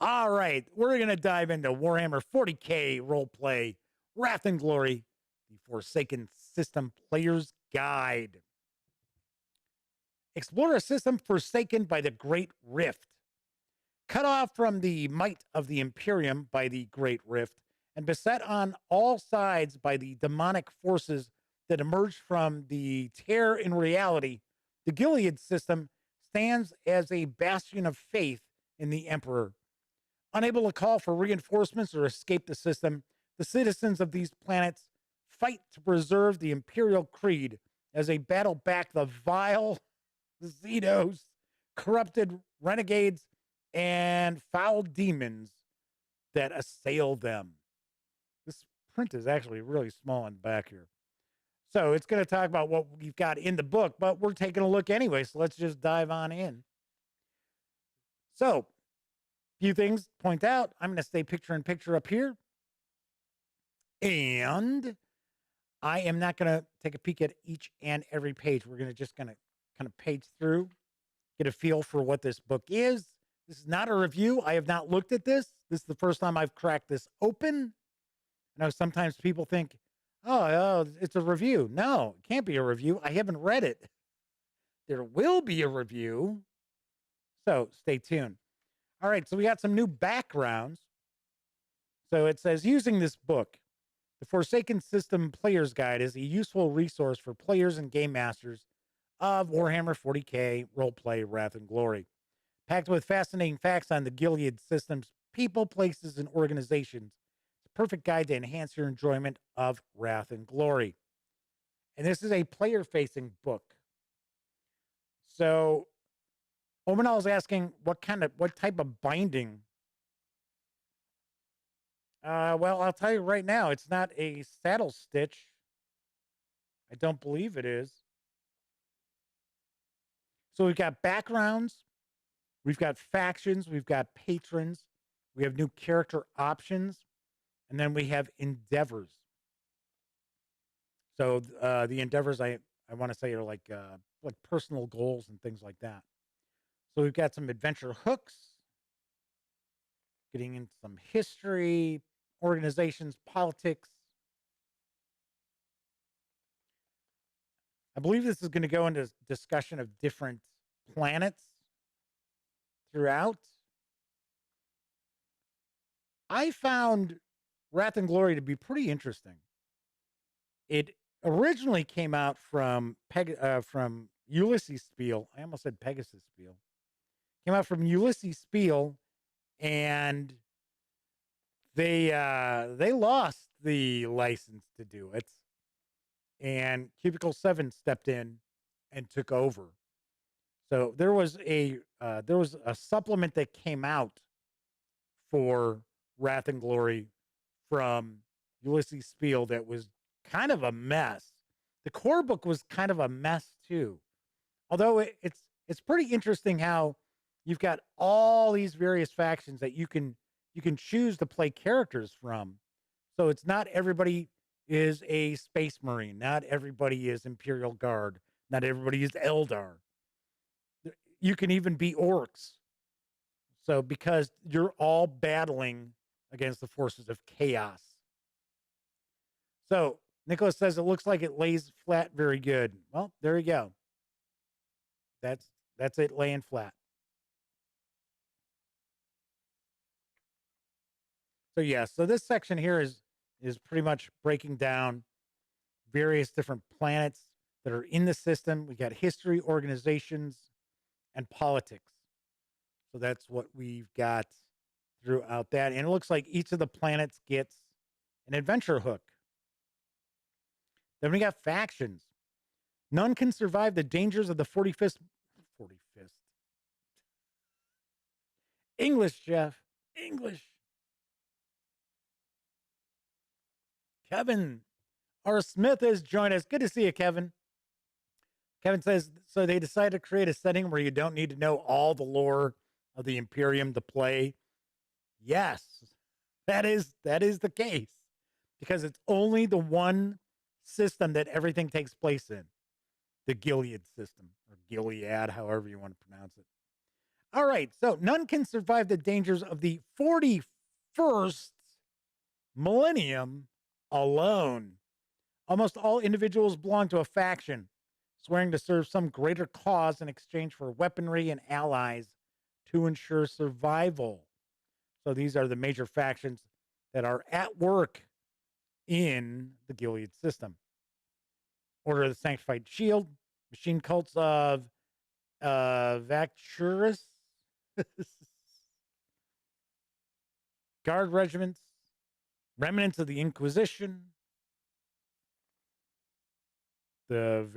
Speaker 1: All right, we're going to dive into Warhammer 40K Roleplay Wrath and Glory, the Forsaken System Player's Guide. Explore a system forsaken by the Great Rift. Cut off from the might of the Imperium by the Great Rift, and beset on all sides by the demonic forces that emerged from the tear in reality, the Gilead system stands as a bastion of faith in the Emperor. Unable to call for reinforcements or escape the system, the citizens of these planets fight to preserve the Imperial Creed as they battle back the vile Xenos, corrupted renegades, and foul demons that assail them. This print is actually really small in the back here. So it's going to talk about what we've got in the book, but we're taking a look anyway, so let's just dive on in. So, few things to point out. I'm going to stay picture in picture up here. And I am not going to take a peek at each and every page. We're going to just kind of page through, get a feel for what this book is. This is not a review. I have not looked at this. This is the first time I've cracked this open. I know sometimes people think, oh, it's a review. No, it can't be a review. I haven't read it. There will be a review. So stay tuned. All right, so we got some new backgrounds. So it says, using this book, the Forsaken System Player's Guide is a useful resource for players and game masters of Warhammer 40K Roleplay Wrath and Glory. Packed with fascinating facts on the Gilead system's people, places, and organizations. It's a perfect guide to enhance your enjoyment of Wrath and Glory. And this is a player-facing book. So Omanal is asking what type of binding. Well, I'll tell you right now, it's not a saddle stitch. I don't believe it is. So we've got backgrounds, we've got factions, we've got patrons, We have new character options, and then we have endeavors. So the endeavors I want to say are like personal goals and things like that. So we've got some adventure hooks, getting into some history, organizations, politics. I believe this is going to go into discussion of different planets throughout. I found Wrath and Glory to be pretty interesting. It originally came out from Ulysses Spiel. I almost said Pegasus Spiel. Came out from Ulysses Spiel, and they lost the license to do it, and Cubicle 7 stepped in and took over. So there was a supplement that came out for Wrath and Glory from Ulysses Spiel that was kind of a mess. The core book was kind of a mess too. Although it's pretty interesting how you've got all these various factions that you can choose to play characters from. So it's not everybody is a Space Marine, not everybody is Imperial Guard, not everybody is Eldar. You can even be orcs. So because you're all battling against the forces of chaos. So Nicholas says it looks like it lays flat very good. Well, there you go. That's it laying flat. So yeah, so this section here is pretty much breaking down various different planets that are in the system. We got history, organizations, and politics. So that's what we've got throughout that. And it looks like each of the planets gets an adventure hook. Then we got factions. None can survive the dangers of the 45th. English, Jeff. English. Kevin R. Smith has joined us. Good to see you, Kevin. Kevin says, so they decided to create a setting where you don't need to know all the lore of the Imperium to play. Yes, that is the case, because it's only the one system that everything takes place in, the Gilead system, or Gilead, however you want to pronounce it. All right, so none can survive the dangers of the 41st millennium alone. Almost all individuals belong to a faction, swearing to serve some greater cause in exchange for weaponry and allies to ensure survival. So these are the major factions that are at work in the Gilead system. Order of the Sanctified Shield, Machine Cults of Vacturus, Guard Regiments, Remnants of the Inquisition, the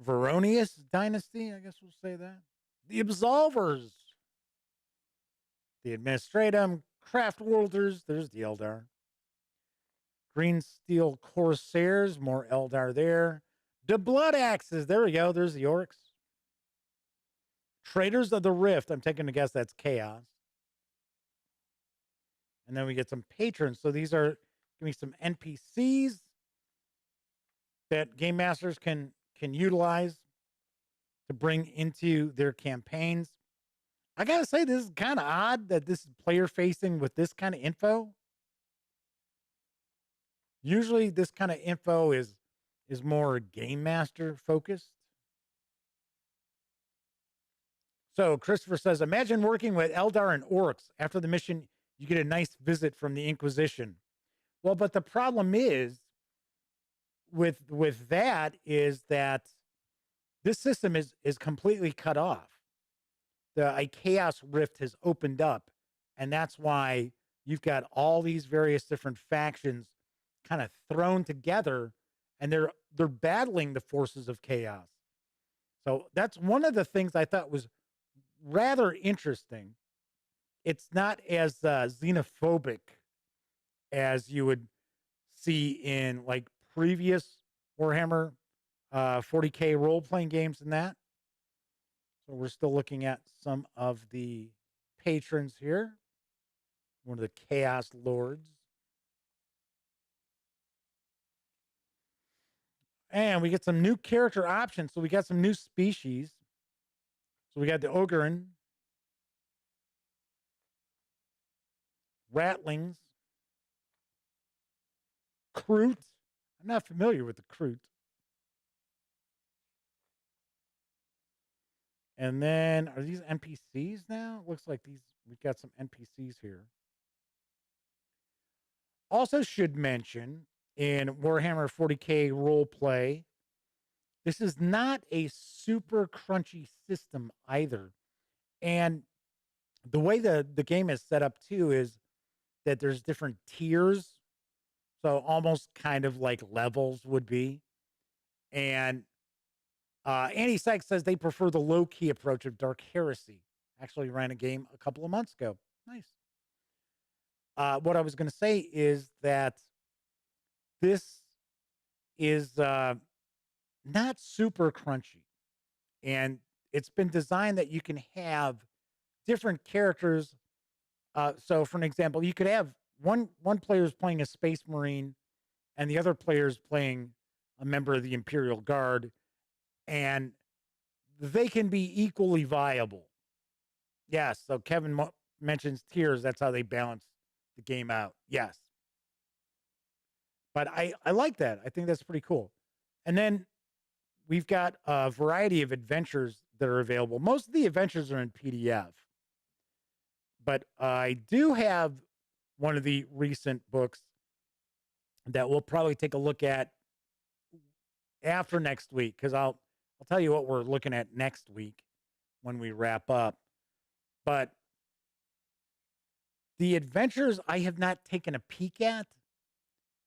Speaker 1: Veronius Dynasty, I guess we'll say that, the Absolvers, the Administratum, Craft Worlders, there's the Eldar, Green Steel Corsairs, more Eldar there, the Blood Axes, there we go, there's the Orcs, Traders of the Rift, I'm taking a guess that's Chaos. And then we get some patrons. So these are giving me some NPCs that game masters can utilize to bring into their campaigns. I gotta say, this is kind of odd that this is player facing with this kind of info. Usually this kind of info is more game master focused. So Christopher says, imagine working with Eldar and Orcs. After the mission, you get a nice visit from the Inquisition. Well, but the problem is with that is that this system is completely cut off. The Chaos Rift has opened up, and that's why you've got all these various different factions kind of thrown together, and they're battling the forces of chaos. So that's one of the things I thought was rather interesting. It's not as xenophobic as you would see in like previous Warhammer 40K role-playing games and that. So we're still looking at some of the patrons here. one of the Chaos Lords. And we get some new character options. So we got some new species. So we got the Ogryn, Ratlings, Kroot. I'm not familiar with the Kroot. And then are these NPCs now? Looks like we've got some NPCs here. Also should mention in Warhammer 40K roleplay, this is not a super crunchy system either. And the way the game is set up too is that there's different tiers. So almost kind of like levels would be. And Andy Sykes says they prefer the low-key approach of Dark Heresy. Actually ran a game a couple of months ago. Nice. What I was going to say is that this is not super crunchy. And it's been designed that you can have different characters. So for an example, you could have one player is playing a Space Marine and the other player is playing a member of the Imperial Guard, and they can be equally viable. Yes. So Kevin mentions tiers. That's how they balance the game out. Yes. But I like that. I think that's pretty cool. And then we've got a variety of adventures that are available. Most of the adventures are in PDF. But I do have one of the recent books that we'll probably take a look at after next week, because I'll tell you what we're looking at next week when we wrap up. But the adventures I have not taken a peek at,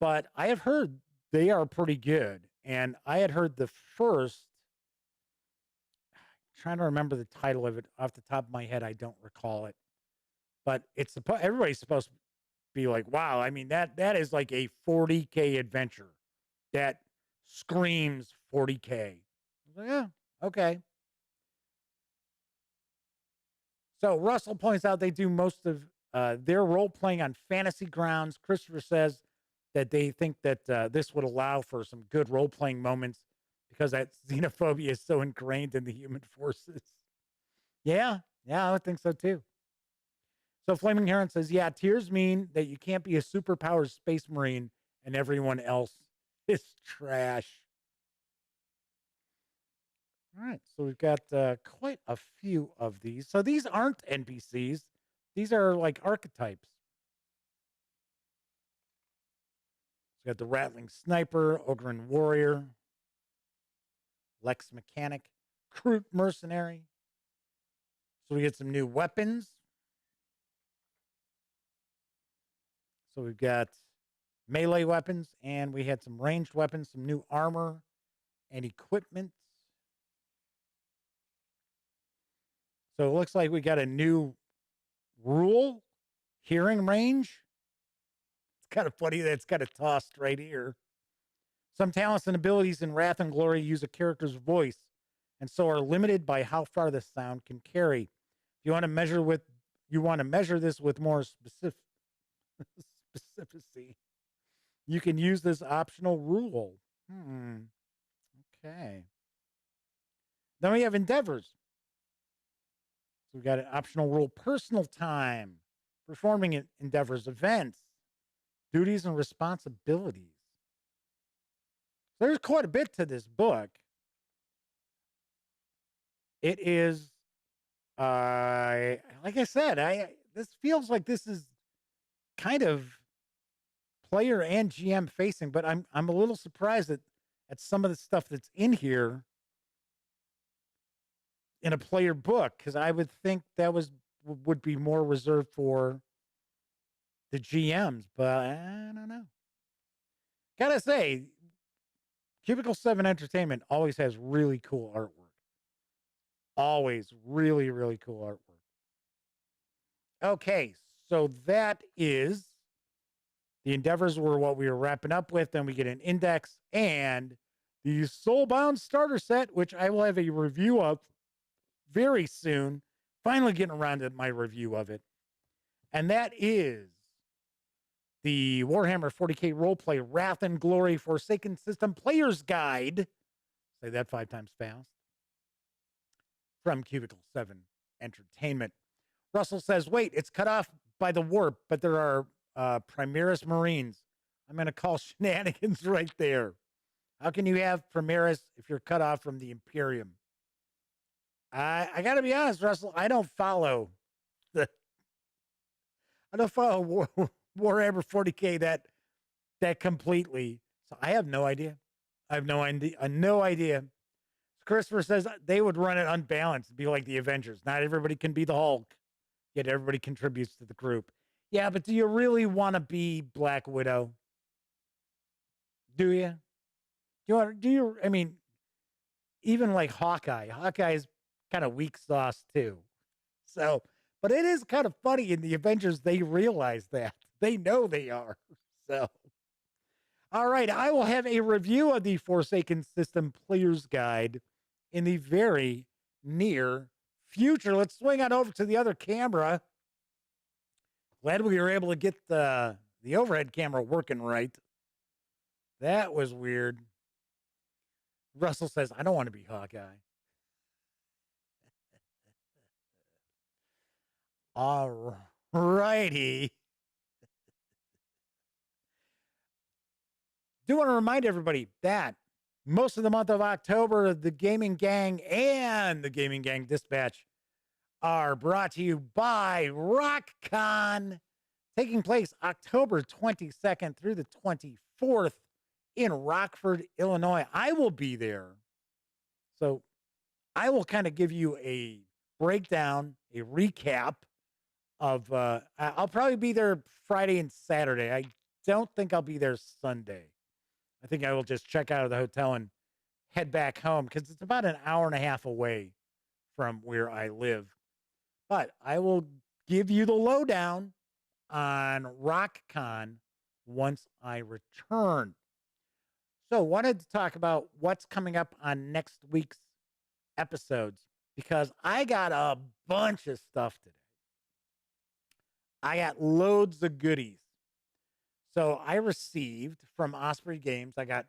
Speaker 1: but I have heard they are pretty good. And I had heard the first, I'm trying to remember the title of it off the top of my head. I don't recall it, but it's everybody's supposed to be like, wow, I mean, that is like a 40K adventure that screams 40K. I was like, yeah, okay. So Russell points out they do most of their role playing on fantasy grounds. Christopher says that they think that this would allow for some good role playing moments because that xenophobia is so ingrained in the human forces. Yeah, I would think so too. So Flaming Heron says, yeah, tiers mean that you can't be a superpowered Space Marine and everyone else is trash. All right, so we've got quite a few of these. So these aren't NPCs. These are like archetypes. So we got the Rattling Sniper, Ogryn Warrior, Lex Mechanic, Kroot Mercenary. So we get some new weapons. So we've got melee weapons, and we had some ranged weapons, some new armor and equipment. So it looks like we got a new rule, hearing range. It's kind of funny that it's got it tossed right here. Some talents and abilities in Wrath and Glory use a character's voice, and so are limited by how far the sound can carry. If you want to measure this with more specificity, you can use this optional rule. Okay. Then we have endeavors. So we got an optional rule: personal time, performing endeavors, events, duties, and responsibilities. So there's quite a bit to this book. It is, like I said, this feels like this is kind of player and GM facing, but I'm a little surprised at some of the stuff that's in here in a player book, because I would think that would be more reserved for the GMs, but I don't know. Gotta say, Cubicle 7 Entertainment always has really cool artwork. Always really, really cool artwork. Okay, so that is the endeavors were what we were wrapping up with. Then we get an index and the Soulbound starter set, which I will have a review of very soon. Finally getting around to my review of it. And that is the Warhammer 40K Roleplay Wrath and Glory Forsaken System Player's Guide. Say that 5 times fast. From Cubicle 7 Entertainment. Russell says, wait, it's cut off by the warp, but there are Primaris Marines. I'm going to call shenanigans right there. How can you have Primaris if you're cut off from the Imperium? I got to be honest, Russell, I don't follow Warhammer 40K that completely. So I have no idea. I have no idea. Christopher says they would run it unbalanced, be like the Avengers. Not everybody can be the Hulk, yet everybody contributes to the group. Yeah, but do you really want to be Black Widow? Do you? I mean, even like Hawkeye. Hawkeye is kind of weak sauce too. So, but it is kind of funny in the Avengers, they realize that. They know they are. So, all right, I will have a review of the Forsaken System Player's Guide in the very near future. Let's swing on over to the other camera. Glad we were able to get the overhead camera working right. That was weird. Russell says, I don't want to be Hawkeye. All righty. Do want to remind everybody that most of the month of October, the Gaming Gang and the Gaming Gang Dispatch are brought to you by RockCon, taking place October 22nd through the 24th in Rockford, Illinois. I will be there. So I will kind of give you a breakdown, a recap of, I'll probably be there Friday and Saturday. I don't think I'll be there Sunday. I think I will just check out of the hotel and head back home because it's about an hour and a half away from where I live. But I will give you the lowdown on RockCon once I return. So wanted to talk about what's coming up on next week's episodes because I got a bunch of stuff today. I got loads of goodies. So I received from Osprey Games, I got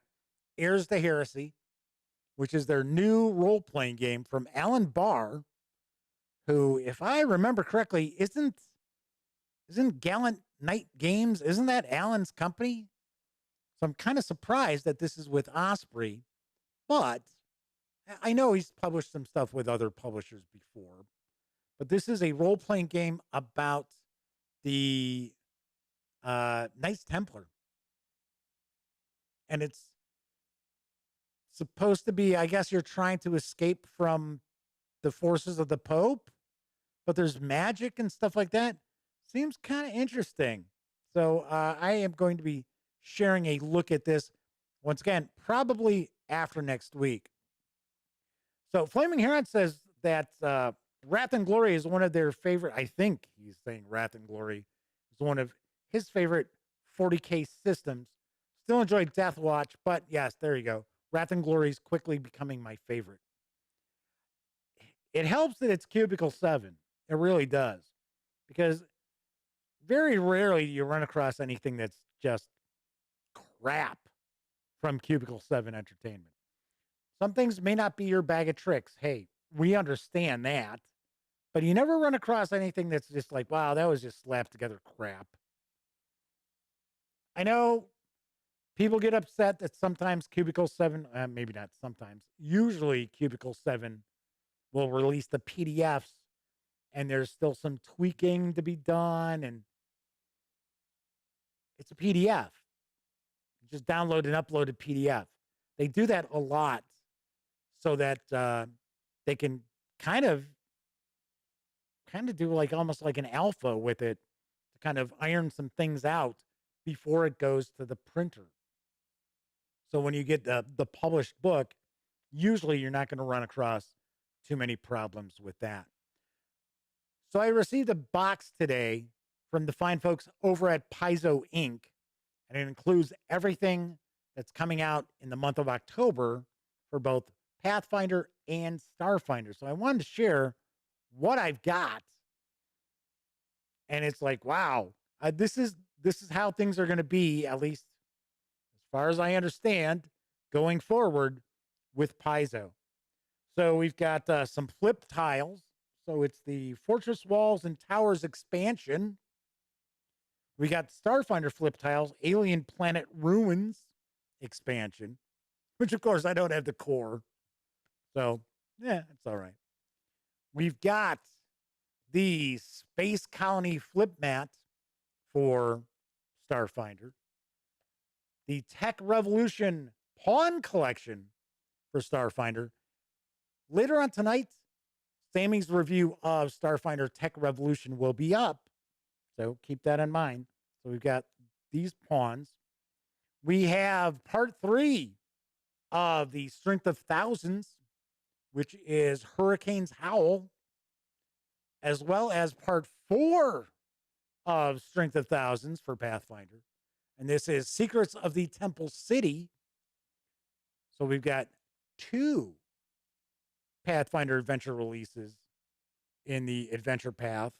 Speaker 1: Heirs to Heresy, which is their new role-playing game from Alan Barr, who, if I remember correctly, isn't Gallant Knight Games, isn't that Alan's company? So I'm kind of surprised that this is with Osprey, but I know he's published some stuff with other publishers before. But this is a role-playing game about the Knights Templar. And it's supposed to be, I guess you're trying to escape from the forces of the Pope, but there's magic and stuff like that. Seems kind of interesting. So I am going to be sharing a look at this once again, probably after next week. So Flaming Heron says that Wrath and Glory is one of their favorite, I think he's saying Wrath and Glory is one of his favorite 40K systems. Still enjoy Death Watch, but yes, there you go. Wrath and Glory is quickly becoming my favorite. It helps that it's Cubicle 7. It really does. Because very rarely do you run across anything that's just crap from Cubicle 7 Entertainment. Some things may not be your bag of tricks. Hey, we understand that. But you never run across anything that's just like, wow, that was just slapped together crap. I know people get upset that sometimes Cubicle 7, maybe not sometimes, usually Cubicle 7 will release the PDFs and there's still some tweaking to be done. And it's a PDF. Just download and upload a PDF. They do that a lot so that they can kind of do like almost like an alpha with it to kind of iron some things out before it goes to the printer. So when you get the published book, usually you're not going to run across too many problems with that. So I received a box today from the fine folks over at Paizo Inc., and it includes everything that's coming out in the month of October for both Pathfinder and Starfinder. So I wanted to share what I've got And it's like, wow, this is how things are going to be, at least as far as I understand, going forward with Paizo. So we've got some flip tiles. So it's the Fortress Walls and Towers expansion. We got Starfinder flip tiles, Alien Planet Ruins expansion, which of course I don't have the core. So, yeah, it's all right. We've got the Space Colony flip mat for Starfinder, the Tech Revolution Pawn Collection for Starfinder. Later on tonight, Sammy's review of Starfinder Tech Revolution will be up, so keep that in mind. So we've got these pawns. We have part 3 of the Strength of Thousands, which is Hurricane's Howl, as well as part 4 of Strength of Thousands for Pathfinder. And this is Secrets of the Temple City. So we've got 2 Pathfinder adventure releases in the adventure path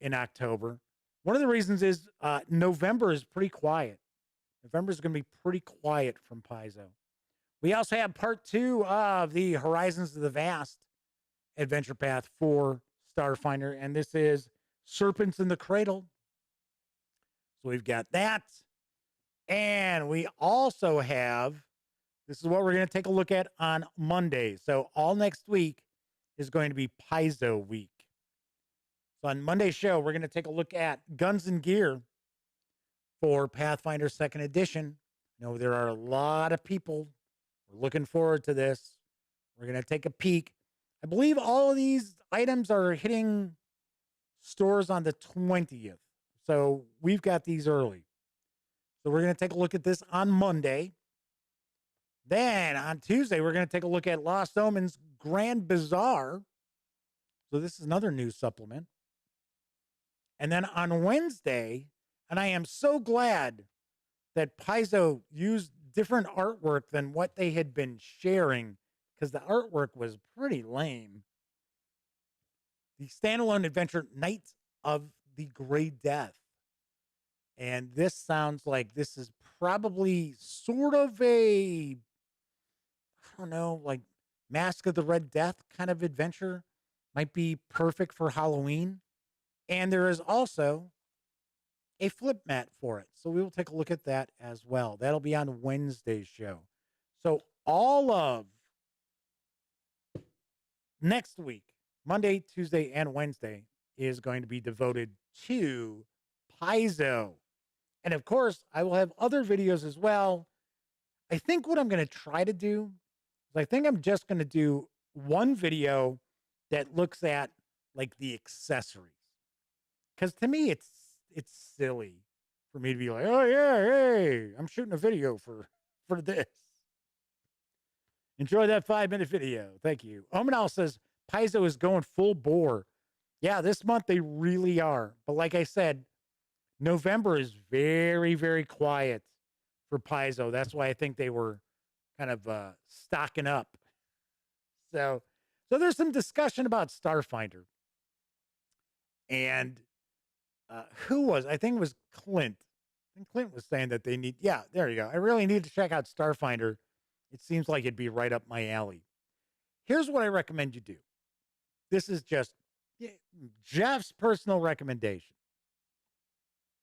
Speaker 1: in October. One of the reasons is November is pretty quiet. November is going to be pretty quiet from Paizo. We also have part 2 of the Horizons of the Vast adventure path for Starfinder, and this is Serpents in the Cradle. So we've got that. And we also have, this is what we're going to take a look at on Monday. So all next week is going to be Paizo week. So on Monday's show, we're going to take a look at Guns and Gear for Pathfinder 2nd Edition. I know there are a lot of people who are looking forward to this. We're going to take a peek. I believe all of these items are hitting stores on the 20th. So we've got these early. So we're going to take a look at this on Monday. Then on Tuesday, we're going to take a look at Lost Omens Grand Bazaar. So this is another news supplement. And then on Wednesday, and I am so glad that Paizo used different artwork than what they had been sharing, because the artwork was pretty lame. The standalone adventure, Knights of the Gray Death. And this sounds like this is probably sort of a, I don't know, like Mask of the Red Death kind of adventure. Might be perfect for Halloween. And there is also a flip mat for it. So we will take a look at that as well. That'll be on Wednesday's show. So all of next week, Monday, Tuesday, and Wednesday, is going to be devoted to Paizo. And of course, I will have other videos as well. I think what I'm going to try to do is I think I'm just going to do one video that looks at like the accessories. Because to me, it's silly for me to be like, oh yeah, hey, I'm shooting a video for this. Enjoy that 5-minute video. Thank you. Omanal says Paizo is going full bore. Yeah, this month they really are. But like I said, November is very, very quiet for Paizo. That's why I think they were kind of stocking up. So there's some discussion about Starfinder. And who was? I think it was Clint. I think Clint was saying that they need, yeah, there you go. I really need to check out Starfinder. It seems like it'd be right up my alley. Here's what I recommend you do. This is just Jeff's personal recommendation.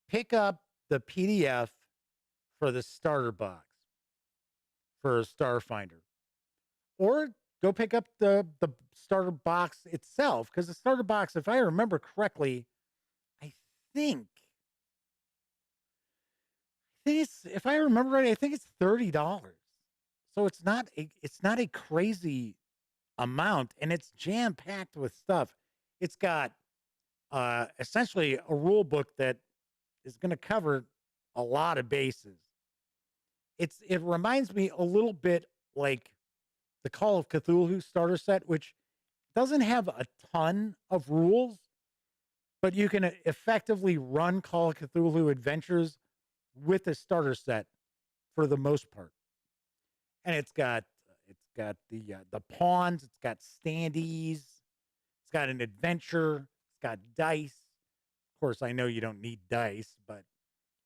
Speaker 1: Pick up the PDF for the starter box for Starfinder. Or go pick up the starter box itself, because the starter box, if I remember correctly, I think it's, if I remember right, I think it's $30. So it's not a crazy amount, and it's jam-packed with stuff. It's got essentially a rule book that is going to cover a lot of bases. It reminds me a little bit like the Call of Cthulhu starter set, which doesn't have a ton of rules, but you can effectively run Call of Cthulhu adventures with a starter set for the most part. And it's got the pawns, it's got standees, it's got an adventure, it's got dice. course, I know you don't need dice, but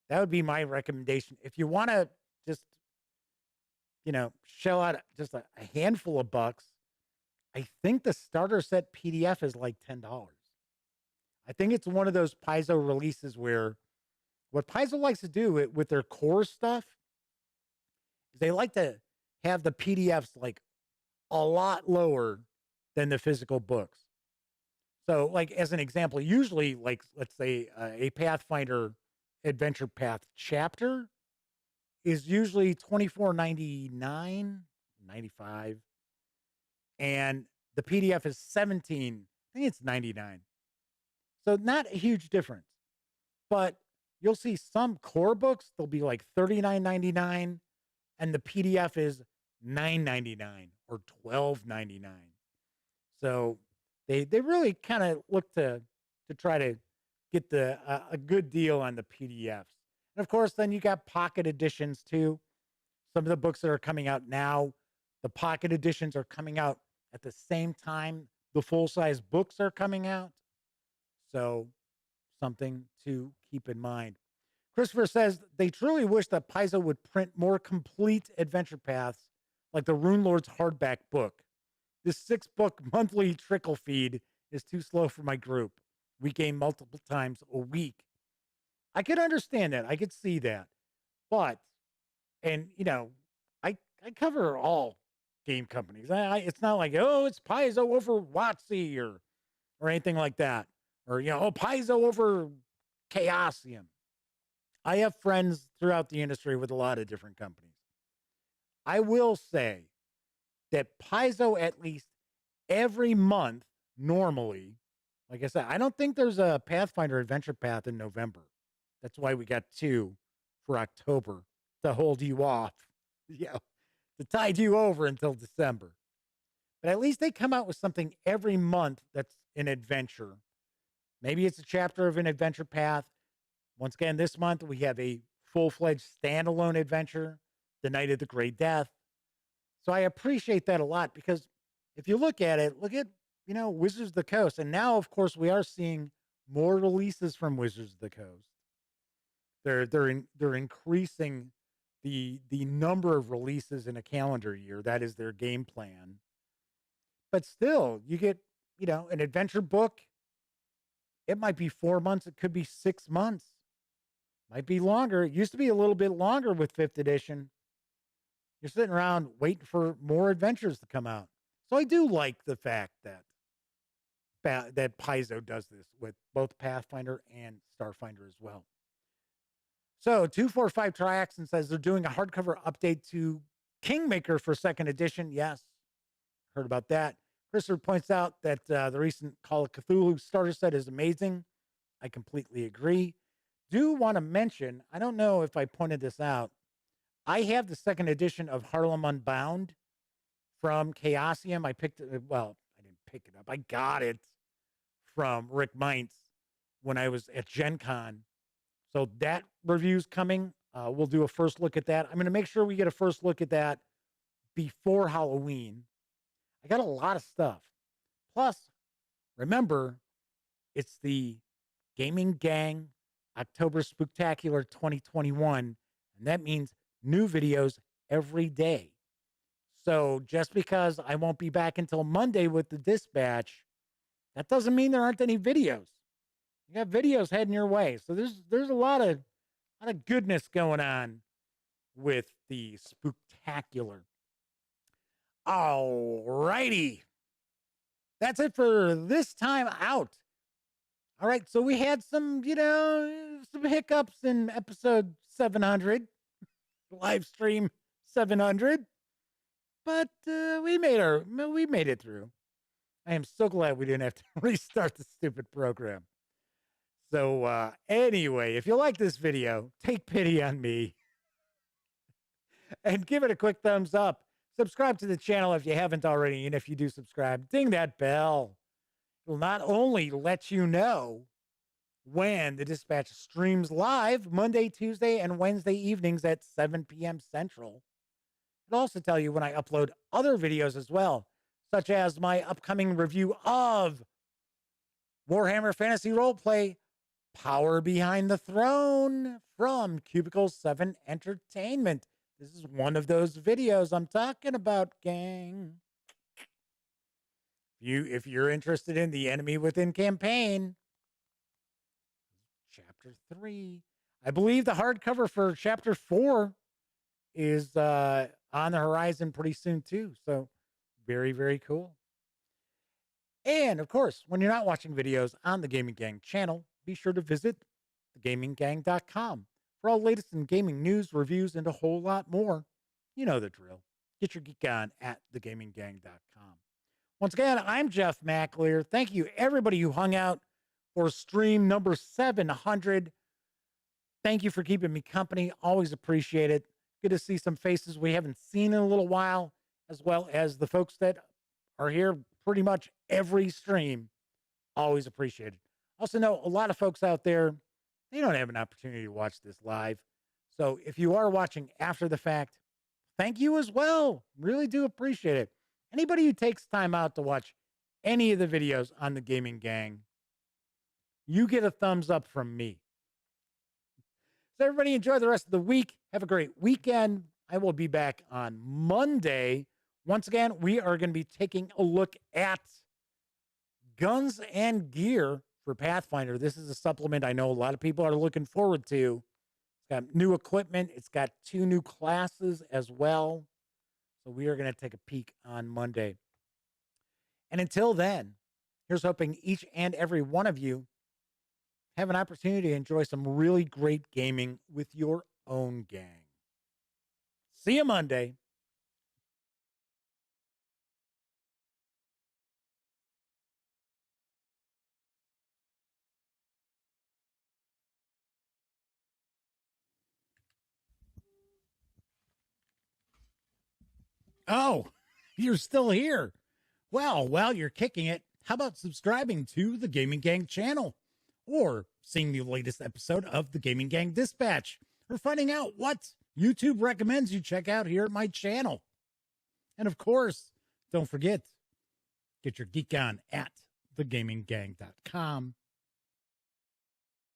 Speaker 1: that would be my recommendation. If you want to just, shell out just a handful of bucks, I think the starter set PDF is like $10. I think it's one of those Paizo releases where what Paizo likes to do with their core stuff is they like to have the PDFs like a lot lower than the physical books. So, like, as an example, usually, like, let's say a Pathfinder Adventure Path chapter is usually $24.95, and the PDF is 17. I think it's 99. So not a huge difference, but you'll see some core books, they'll be like $39.99, and the PDF is $9.99 or $12.99. So they really kind of look to try to get a good deal on the PDFs. And of course, then you got pocket editions too. Some of the books that are coming out now, the pocket editions are coming out at the same time the full-size books are coming out. So something to keep in mind. Christopher says they truly wish that Paizo would print more complete adventure paths like the Rune Lord's hardback book. This 6-book monthly trickle feed is too slow for my group. We game multiple times a week. I could understand that. I could see that. But, and, I cover all game companies. It's not like, oh, it's Paizo over WotC or anything like that. Or, Paizo over Chaosium. I have friends throughout the industry with a lot of different companies. I will say that Paizo, at least every month, normally, like I said, I don't think there's a Pathfinder Adventure Path in November. That's why we got 2 for October to hold you off, to tide you over until December. But at least they come out with something every month that's an adventure. Maybe it's a chapter of an adventure path. Once again, this month we have a full-fledged standalone adventure, The Night of the Grey Death. So I appreciate that a lot because if you look at it, Wizards of the Coast. And now, of course, we are seeing more releases from Wizards of the Coast. They're increasing the number of releases in a calendar year. That is their game plan. But still, you get, an adventure book. It might be 4 months. It could be 6 months. Might be longer. It used to be a little bit longer with 5th edition. You're sitting around waiting for more adventures to come out. So I do like the fact that Paizo does this with both Pathfinder and Starfinder as well. So 245 Triaxon says they're doing a hardcover update to Kingmaker for 2nd edition. Yes, heard about that. Christopher points out that the recent Call of Cthulhu starter set is amazing. I completely agree. Do want to mention, I don't know if I pointed this out, I have the 2nd edition of Harlem Unbound from Chaosium. I picked it, well, I didn't pick it up. I got it from Rick Meintz when I was at Gen Con. So that review's coming. We'll do a first look at that. I'm going to make sure we get a first look at that before Halloween. I got a lot of stuff. Plus, remember, it's the Gaming Gang October Spooktacular 2021, and that means new videos every day. So just because I won't be back until Monday with the dispatch, that doesn't mean there aren't any videos. You got videos heading your way. So there's a lot of goodness going on with the Spooktacular. All righty. That's it for this time out. All right, so we had some hiccups in episode 700, live stream 700, but we made it through. I am so glad we didn't have to restart the stupid program. So anyway, if you like this video, take pity on me and give it a quick thumbs up. Subscribe to the channel if you haven't already, and if you do subscribe, ding that bell. It will not only let you know when the dispatch streams live Monday, Tuesday, and Wednesday evenings at 7 p.m. Central. It'll also tell you when I upload other videos as well, such as my upcoming review of Warhammer Fantasy Roleplay Power Behind the Throne from Cubicle 7 Entertainment. This is one of those videos I'm talking about, gang. If you're interested in the Enemy Within campaign, Chapter 3. I believe the hardcover for Chapter 4 is on the horizon pretty soon, too. So very, very cool. And, of course, when you're not watching videos on the Gaming Gang channel, be sure to visit thegaminggang.com for all the latest in gaming news, reviews, and a whole lot more. You know the drill. Get your geek on at thegaminggang.com. Once again, I'm Jeff McAleer. Thank you, everybody who hung out for stream number 700. Thank you for keeping me company. Always appreciate it. Good to see some faces we haven't seen in a little while, as well as the folks that are here pretty much every stream. Always appreciate it. Also know a lot of folks out there, they don't have an opportunity to watch this live. So if you are watching after the fact, thank you as well. Really do appreciate it. Anybody who takes time out to watch any of the videos on the Gaming Gang, you get a thumbs up from me. So everybody enjoy the rest of the week. Have a great weekend. I will be back on Monday. Once again, we are going to be taking a look at guns and gear for Pathfinder. This is a supplement I know a lot of people are looking forward to. It's got new equipment. It's got 2 new classes as well. So we are going to take a peek on Monday. And until then, here's hoping each and every one of you have an opportunity to enjoy some really great gaming with your own gang. See you Monday. Oh, you're still here. Well, while you're kicking it, how about subscribing to the Gaming Gang channel? Or seeing the latest episode of the Gaming Gang Dispatch? Or finding out what YouTube recommends you check out here at my channel? And of course, don't forget, get your geek on at thegaminggang.com.